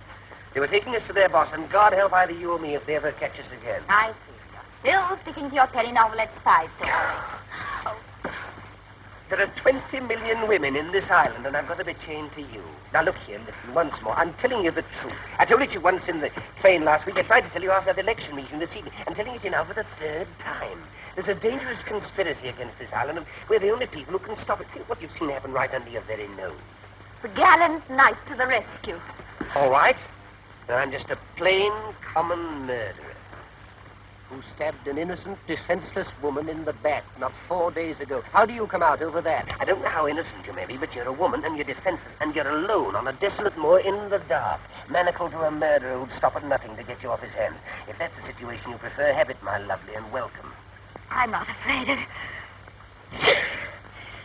They were taking us to their boss, and God help either you or me if they ever catch us again. I see. Still sticking to your penny novelette spy story. Oh. There are 20 million women in this island, and I've got to be chained to you. Now, look here, listen, once more. I'm telling you the truth. I told it to you once in the train last week. I tried to tell you after the election meeting this evening. I'm telling it to you now for the third time. There's a dangerous conspiracy against this island, and we're the only people who can stop it. Think what you've seen happen right under your very nose. The gallant knight to the rescue. All right. Now, I'm just a plain, common murderer who stabbed an innocent, defenseless woman in the back not 4 days ago. How do you come out over that? I don't know how innocent you may be, but you're a woman and you're defenseless and you're alone on a desolate moor in the dark, manacled to a murderer who'd stop at nothing to get you off his hands. If that's the situation you prefer, have it, my lovely, and welcome. I'm not afraid of...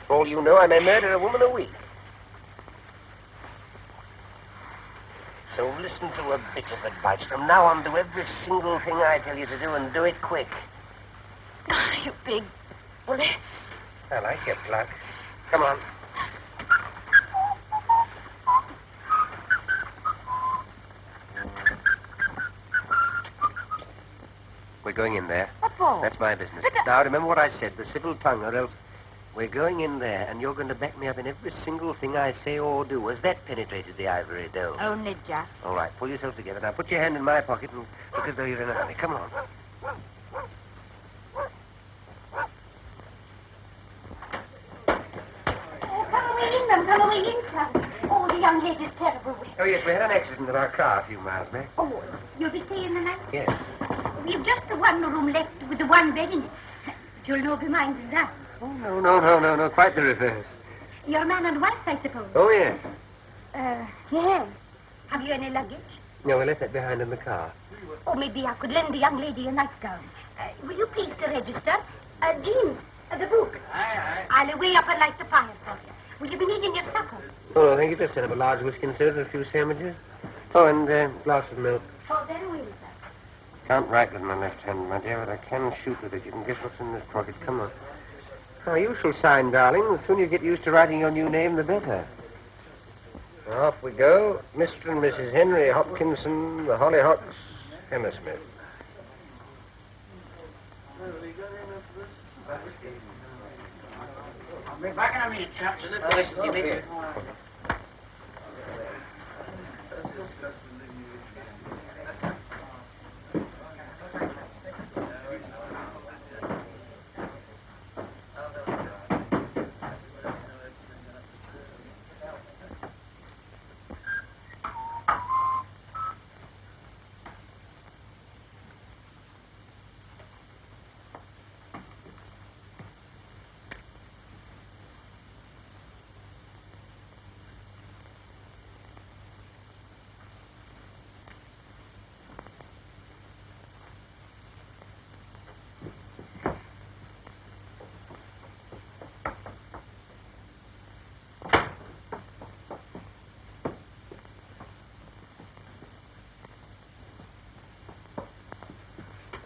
For all you know, I may murder a woman a week. So listen to a bit of advice. From now on, do every single thing I tell you to do, and do it quick. You big bully. I like your pluck. Come on. We're going in there. What for? That's my business. But Now, remember what I said, the civil tongue, or else we're going in there, and you're going to back me up in every single thing I say or do. Has that penetrated the ivory dome? Only just. All right, pull yourself together. Now, put your hand in my pocket and look as though you're in a hurry. Come on. Come away in, ma'am. Come away in, son. Oh, the young lady's terrible. Oh, yes, we had an accident with our car a few miles back. Oh, you'll be staying the night? Yes. We've just the one room left with the one bed in it. But you'll no be minded that. Oh, no. Quite the reverse. Your man and wife, I suppose. Oh, yes. Yes. Have you any luggage? No, we left that behind in the car. Oh, maybe I could lend the young lady a nightgown. Will you please to register? James, the book. Aye. I'll away up and light the fire for you. Will you be needing your supper? Oh, thank you. Just set up a large whiskey and soda and a few sandwiches. Oh, and a glass of milk. Oh, very well, sir. Can't write with my left hand, my dear, but I can shoot with it. You can guess what's in this pocket. Come on. Oh, you shall sign, darling. The sooner you get used to writing your new name, the better. Off we go. Mr. and Mrs. Henry Hopkinson, the Hollyhocks, Hammersmith. I'll be back in a minute, chaps.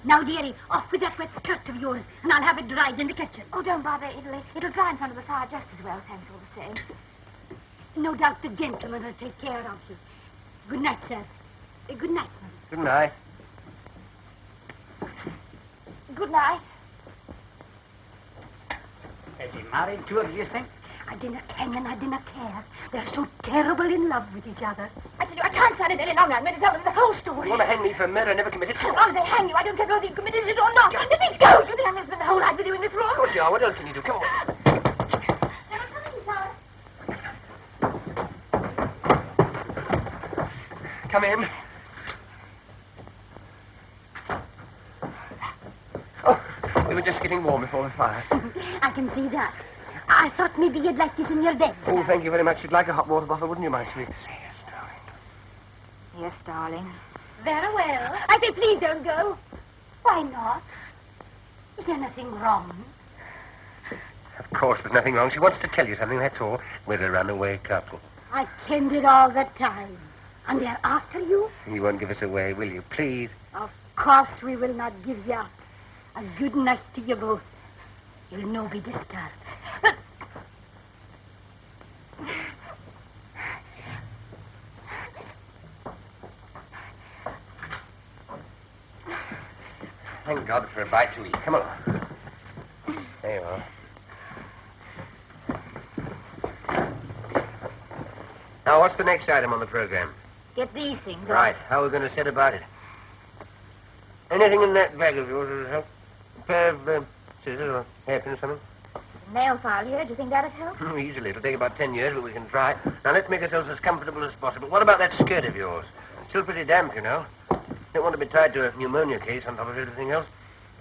Now, dearie, off with that wet skirt of yours, and I'll have it dried in the kitchen. Oh, don't bother. It'll dry in front of the fire just as well, thanks all the same. No doubt the gentleman will take care of you. Good night, sir. Good night, ma'am. Good night. Good night. Is he married to her, do you think? I dinna ken and I dinna care. They're so terrible in love with each other. I tell you, I can't stand it any longer. I'm going to tell them the whole story. You want to hang me for murder I never committed? As long as they hang you, I don't care whether you committed it or not. The thing's go. You think I'm going to spend the whole night with you in this room? Of course you are. What else can you do? Come on. They're coming, sir. Come in. Oh, we were just getting warm before the fire. I can see that. I thought maybe you'd like this in your bed. Oh, thank you very much. You'd like a hot water bottle, wouldn't you, my sweet? Yes, darling. Very well. I say, please don't go. Why not? Is there anything wrong? Of course, there's nothing wrong. She wants to tell you something, that's all. We're a runaway couple. I kenned it all the time. And they're after you? You won't give us away, will you? Please. Of course we will not give you up. A good night to you both. You'll no be disturbed. But... Thank God for a bite to eat. Come on. There you are. Now, what's the next item on the program? Get these things. Right. How are we going to set about it? Anything in that bag of yours that'll help? A pair of scissors or hairpin or something? Nail file here. Do you think that'd help? Easily. It'll take about 10 years, but we can try. Now, let's make ourselves as comfortable as possible. What about that skirt of yours? Still pretty damp, you know. Don't want to be tied to a pneumonia case on top of everything else.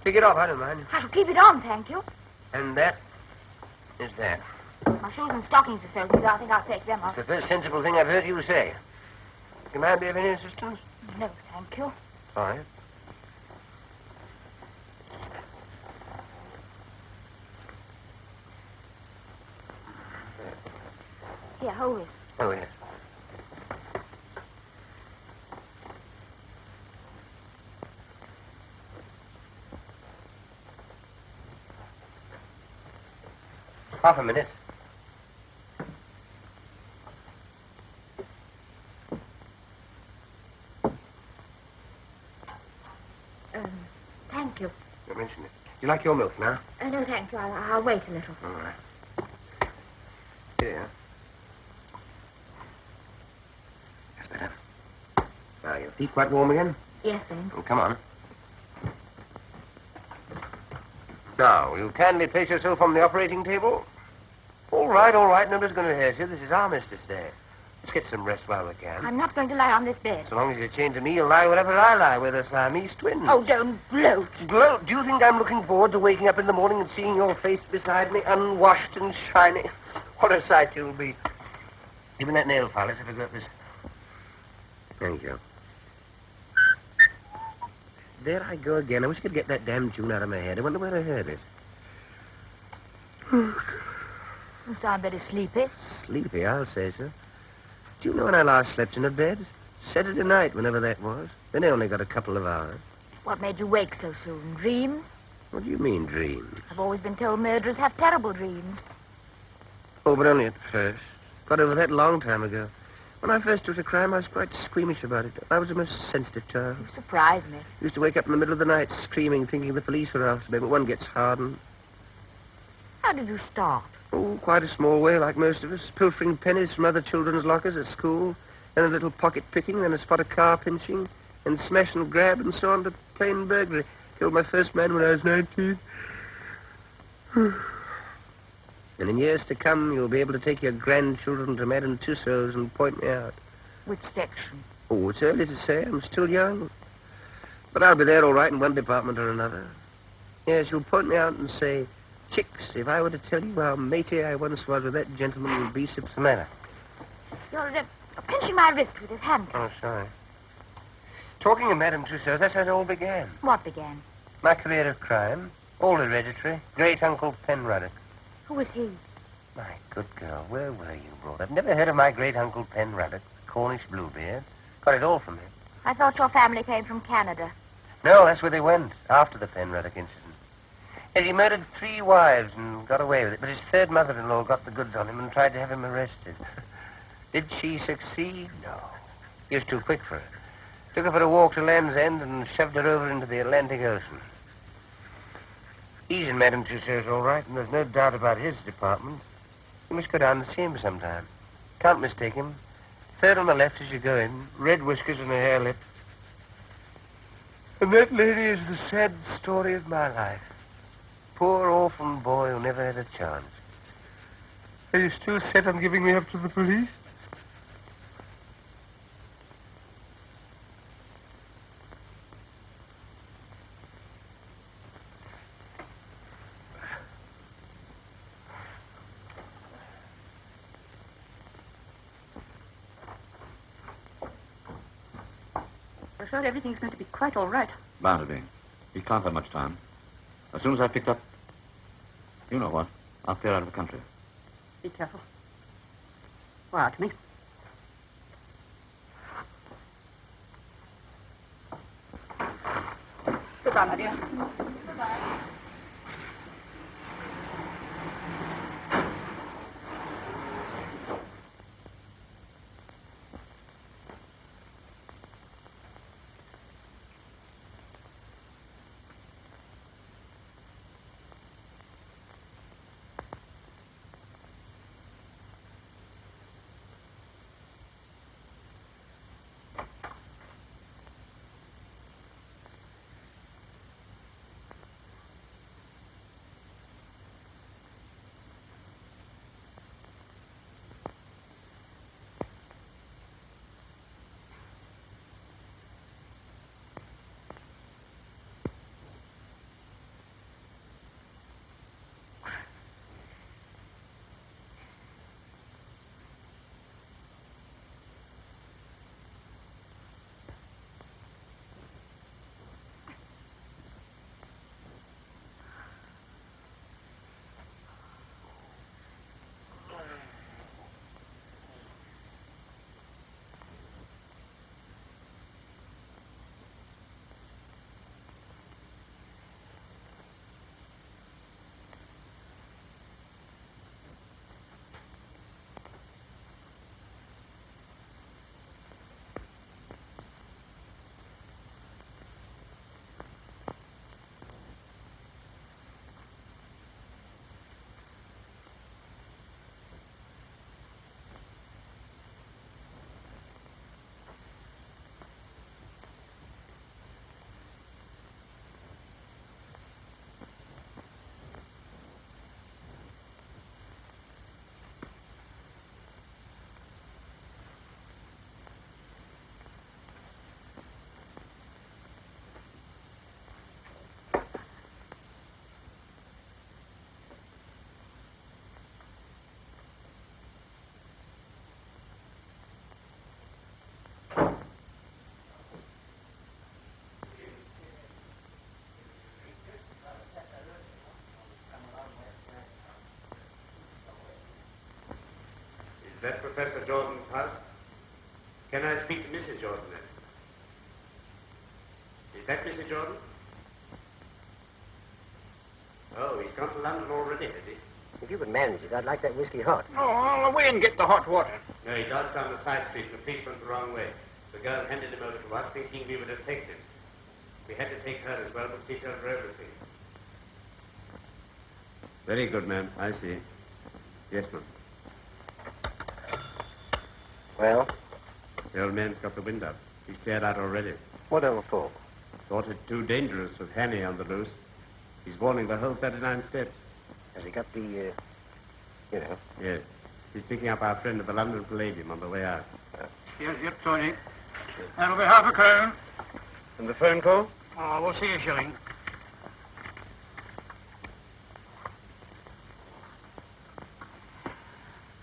Take it off, I don't mind. I shall keep it on, thank you. And that is that. My shoes and stockings are so good, I think I'll take them off. It's the first sensible thing I've heard you say. Can I be of any assistance? No, thank you. All right. Here, hold this. Oh, yes. Half a minute. Thank you. Don't mention it. Do you like your milk now? No, thank you. I'll wait a little. All right. Here. That's better. Now, your feet quite warm again? Yes, thanks. Oh, come on. Now, will you kindly place yourself on the operating table? All right, all right. Nobody's going to hurt you. This is Armistice Day. Let's get some rest while we can. I'm not going to lie on this bed. So long as you're chained to me, you'll lie wherever I lie. We're the Siamese twins. Oh, don't gloat. Gloat? Do you think I'm looking forward to waking up in the morning and seeing your face beside me, unwashed and shiny? What a sight you'll be. Give me that nail file. Let's have a go at this. Thank you. There I go again. I wish I could get that damn tune out of my head. I wonder where I heard it. You sound very sleepy. Sleepy, I'll say so. Do you know when I last slept in a bed? Saturday night, whenever that was. Then I only got a couple of hours. What made you wake so soon? Dreams? What do you mean, dreams? I've always been told murderers have terrible dreams. Oh, but only at first. Got over that a long time ago. When I first took a crime, I was quite squeamish about it. I was a most sensitive child. You surprise me. Used to wake up in the middle of the night screaming, thinking the police were after me, but one gets hardened. How did you start? Oh, quite a small way, like most of us. Pilfering pennies from other children's lockers at school, then a little pocket picking, then a spot of car pinching, and smash and grab and so on to plain burglary. Killed my first man when I was 19. And in years to come, you'll be able to take your grandchildren to Madame Tussauds and point me out. Which section? Oh, it's early to say. I'm still young. But I'll be there all right in one department or another. Yes, you'll point me out and say, Chicks, if I were to tell you how matey I once was with that gentleman, you'd be what's the matter? You're pinching my wrist with his hand. Oh, sorry. Talking of Madame Tussauds, that's how it all began. What began? My career of crime. All hereditary. Great-uncle Penruddock. Who was he? My good girl, where were you brought up? Never heard of my great-uncle Penruddock, Cornish Bluebeard? Got it all from him. I thought your family came from Canada. No, that's where they went, after the Penruddock incident. And he murdered 3 wives and got away with it, but his third mother-in-law got the goods on him and tried to have him arrested. Did she succeed? No. He was too quick for her. Took her for a walk to Land's End and shoved her over into the Atlantic Ocean. He's in Madame Tussauds all right, and there's no doubt about his department. You must go down and see him sometime. Can't mistake him. Third on the left as you go in, red whiskers and a hare lip. And that lady is the sad story of my life. Poor orphan boy who never had a chance. Are you still set on giving me up to the police? We're sure everything's going to be quite all right. Bound to be. We can't have much time. As soon as I picked up... You know what? I'll clear out of the country. Be careful. Go out to me. Goodbye, my dear. Goodbye. that Professor Jordan's house? Can I speak to Mrs. Jordan, then? Is that Mrs. Jordan? Oh, he's gone to London already, has he? If you could manage it, I'd like that whiskey hot. Oh, I'll away and get the hot water. No, he dodged down the side street and the police went the wrong way. The girl handed him over to us thinking we were detectives. We had to take her as well, but she told her everything. Very good, ma'am. I see. Yes, ma'am. Well? The old man's got the wind up. He's cleared out already. What all for? Thought it too dangerous with Hanny on the loose. He's warning the whole 39 steps. Has he got the, you know? Yes. He's picking up our friend at the London Palladium on the way out. Yes, Tony. That'll be half a crown. And the phone call? Oh, we'll see a shilling.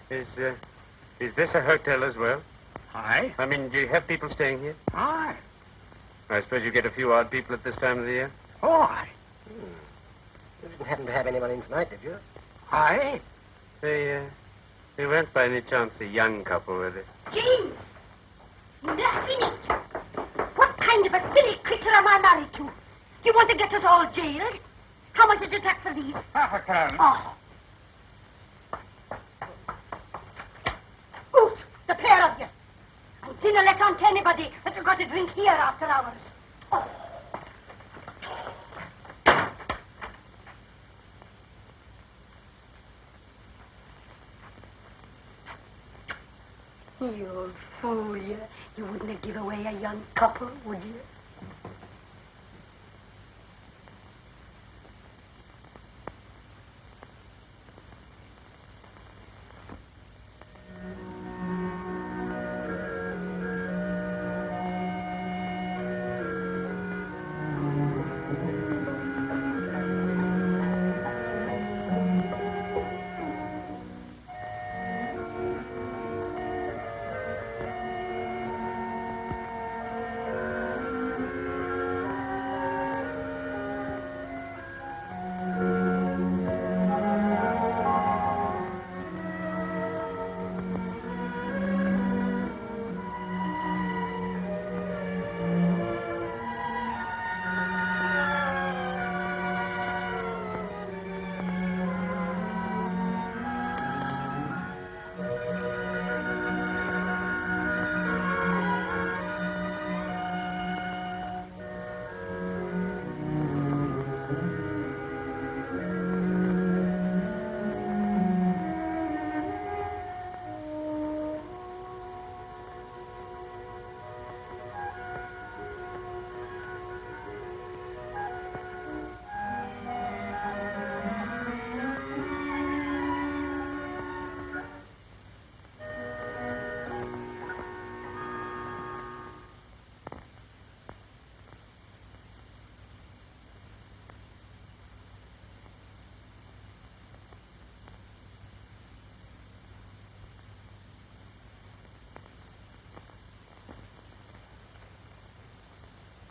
Is this a hotel as well? Aye. I mean, do you have people staying here? Aye. I suppose you get a few odd people at this time of the year? Oh, aye. You didn't happen to have anyone in tonight, did you? Aye. They weren't by any chance a young couple, were they? James! That's finished. What kind of a silly creature am I married to? Do you want to get us all jailed? How much did you take for these? Half a crown. Oh. Oot, the pair of you. And dinna let on to anybody that you've got to drink here after hours. Oh. You old fool, you. You wouldn't give away a young couple, would you?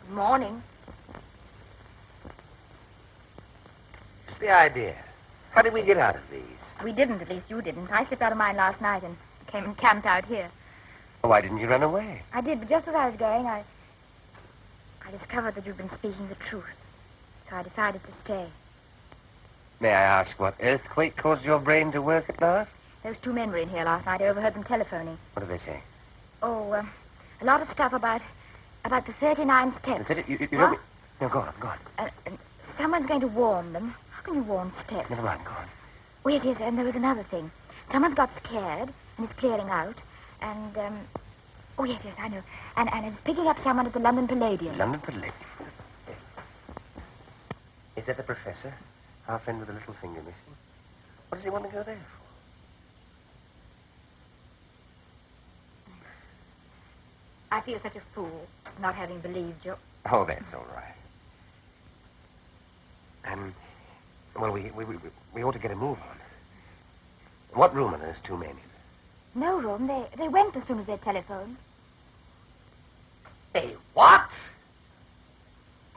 Morning. What's the idea? How did we get out of these? We didn't, at least you didn't. I slipped out of mine last night and came and camped out here. Why didn't you run away? I did, but just as I was going, I discovered that you've been speaking the truth. So I decided to stay. May I ask what earthquake caused your brain to work at last? Those two men were in here last night. I overheard them telephoning. What did they say? Oh, a lot of stuff about the 39 steps. You What? don't... No, go on. Someone's going to warn them. How can you warn steps? Never mind, go on. Wait, yes, and there was another thing. Someone's got scared, and is clearing out, and, oh, yes, I know. And is picking up someone at the London Palladium. London Palladium? Is that the professor? Our friend with the little finger missing? What does he want to go there for? I feel such a fool, not having believed you. Oh, that's all right. Well, we ought to get a move on. What room are those two men in? No room. They went as soon as they telephoned. Hey, what?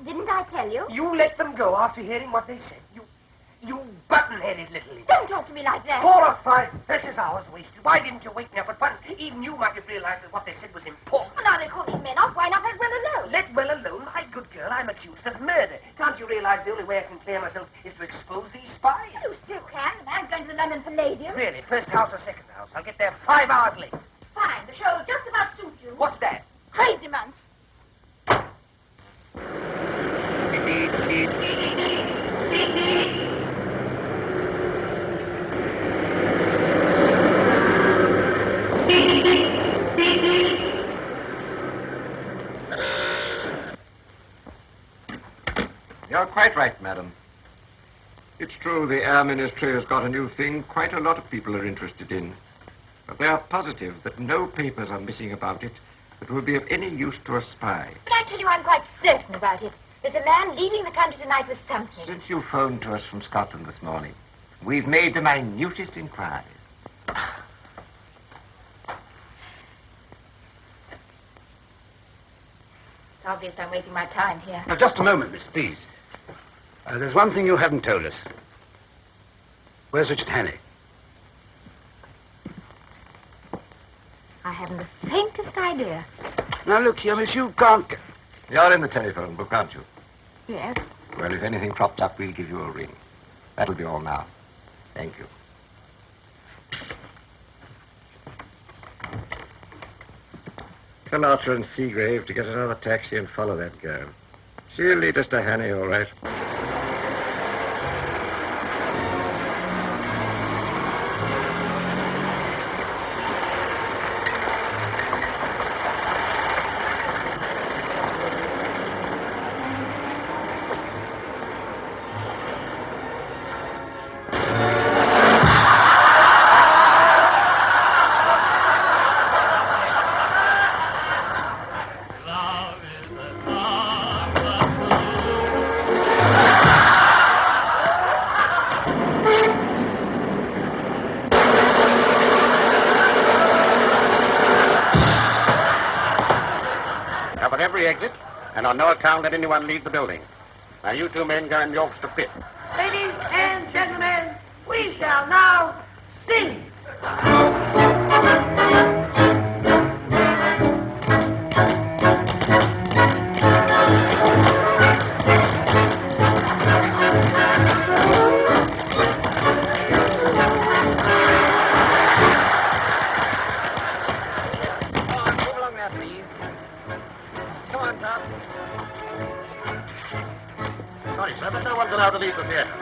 Didn't I tell you? You let them go after hearing what they said. You button-headed little idiot. Don't talk to me like that. 4 or 5 precious hours wasted. Why didn't you wake me up at once? Even you might have realized that what they said was important. Well, now they call these men off. Why not let well alone? Let well alone? My good girl, I'm accused of murder. Can't you realize the only way I can clear myself is to expose these spies? You still can. The man's going to the London Palladium. Really? First house or second house? I'll get there 5 hours late. Fine. The show will just about suit you. What's that? Crazy months. You're quite right, madam. It's true the Air Ministry has got a new thing quite a lot of people are interested in. But they are positive that no papers are missing about it that will be of any use to a spy. But I tell you, I'm quite certain about it. There's a man leaving the country tonight with something. Since you phoned to us from Scotland this morning, we've made the minutest inquiries. It's obvious I'm wasting my time here. Now, just a moment, miss, please. There's one thing you haven't told us. Where's Richard Hannay? I haven't the faintest idea. Now, look here, miss, you can't... You're in the telephone book, aren't you? Yes. Well, if anything crops up, we'll give you a ring. That'll be all now. Thank you. Tell Archer and Seagrave to get another taxi and follow that girl. She'll lead us to Hannay, all right. Exit, and on no account let anyone leave the building. Now, you 2 men go in the orchestra pit. Ladies and gentlemen, we shall now sing.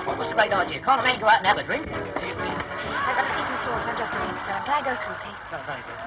What was the great idea? Can't a man go out and have a drink? I've got a secret source. I'm just looking, sir. Can I go through, please? Oh, very good.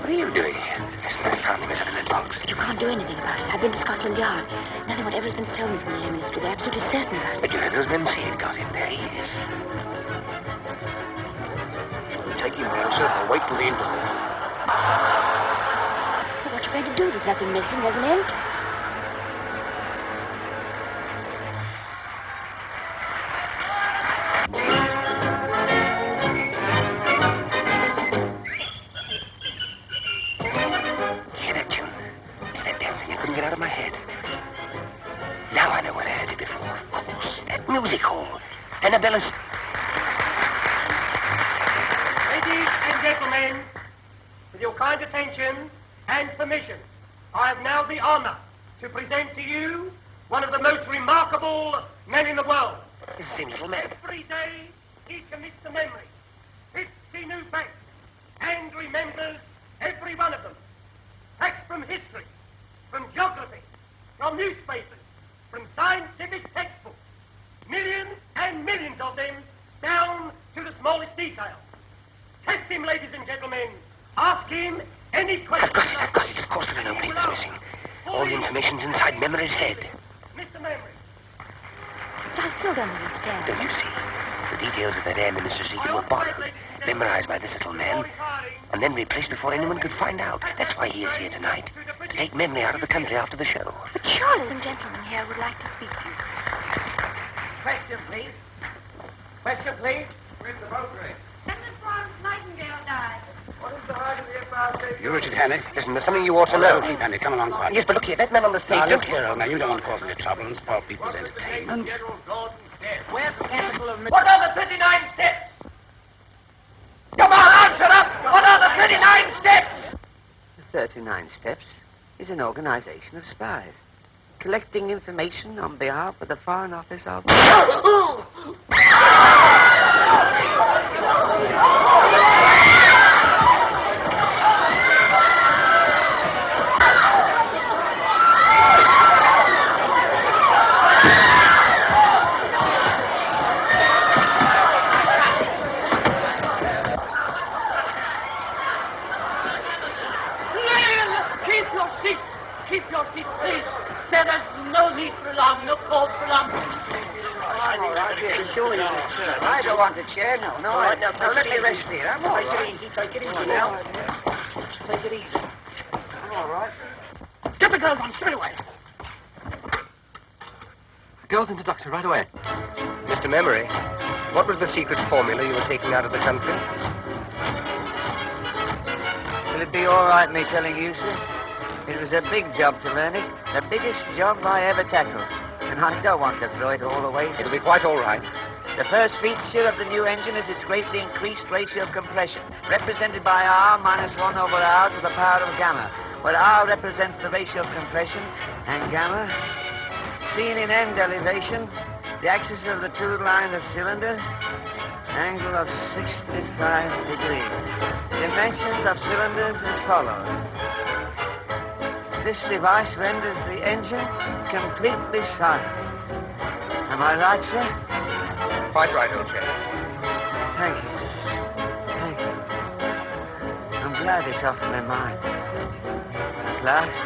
What are you doing here? Listen, I found the missing in the box. But you can't do anything about it. I've been to Scotland Yard. Nothing whatever has been stolen from the Air Ministry. They're absolutely certain about it. But you heard those men say it got in. There he is. Shall we take him closer or wait till the interval? Well, what are you going to do? There's nothing missing. There's an end. Music hall. Annabella's... Ladies and gentlemen, with your kind attention and permission, I have now the honor to present to you one of the most remarkable men in the world. This same little man. Every day he commits to memory 50 new facts and remembers every one of them. Facts from history, from geography, from newspapers, from scientific textbooks. Millions and millions of them down to the smallest detail. Test him, ladies and gentlemen. Ask him any question. I've got it. Of course there are no papers missing. All the information's inside Memory's head. Mr. Memory. I still don't understand. Don't you see? The details of that airman, Mr. Seeker, were bottled, memorized by this little man, and then replaced before anyone could find out. That's why he is here tonight, to take Memory out of the country after the show. But surely some gentleman here would like to speak to you. Question, please. Question, please. Where's the boat race? Nightingale died. What is the height of the Empire? You, Richard Hannay. Listen, there's something you ought to know. Please, Andy, come along quietly. Yes, but look here, that man on the stage... Now, look here, old man. You don't want to cause any trouble and spoil people's entertainment. Where's the capital of... What are the 39 steps? Come on, answer up! What are the 39 steps? The 39 Steps is an organization of spies, collecting information on behalf of the Foreign Office of... Keep your seats, please. There is no need for alarm, no call for alarm. I don't want a chair, no. No, let me rest here. I'm all right. Take it easy now. Take it easy. I'm all right. Get the girls on straight away. Girls into doctor right away. Mr. Memory, what was the secret formula you were taking out of the country? Will it be all right me telling you, sir? It was a big job to learn it. The biggest job I ever tackled. And I don't want to throw it all away. It'll be quite all right. The first feature of the new engine is its greatly increased ratio of compression, represented by R minus 1 over R to the power of gamma, where R represents the ratio of compression, and gamma, seen in end elevation, the axis of the two-line of cylinder, angle of 65 degrees. Dimensions of cylinders as follows. This device renders the engine completely silent. Am I right, sir? Quite right, old chap. Thank you. Thank you. I'm glad it's off my mind. At last,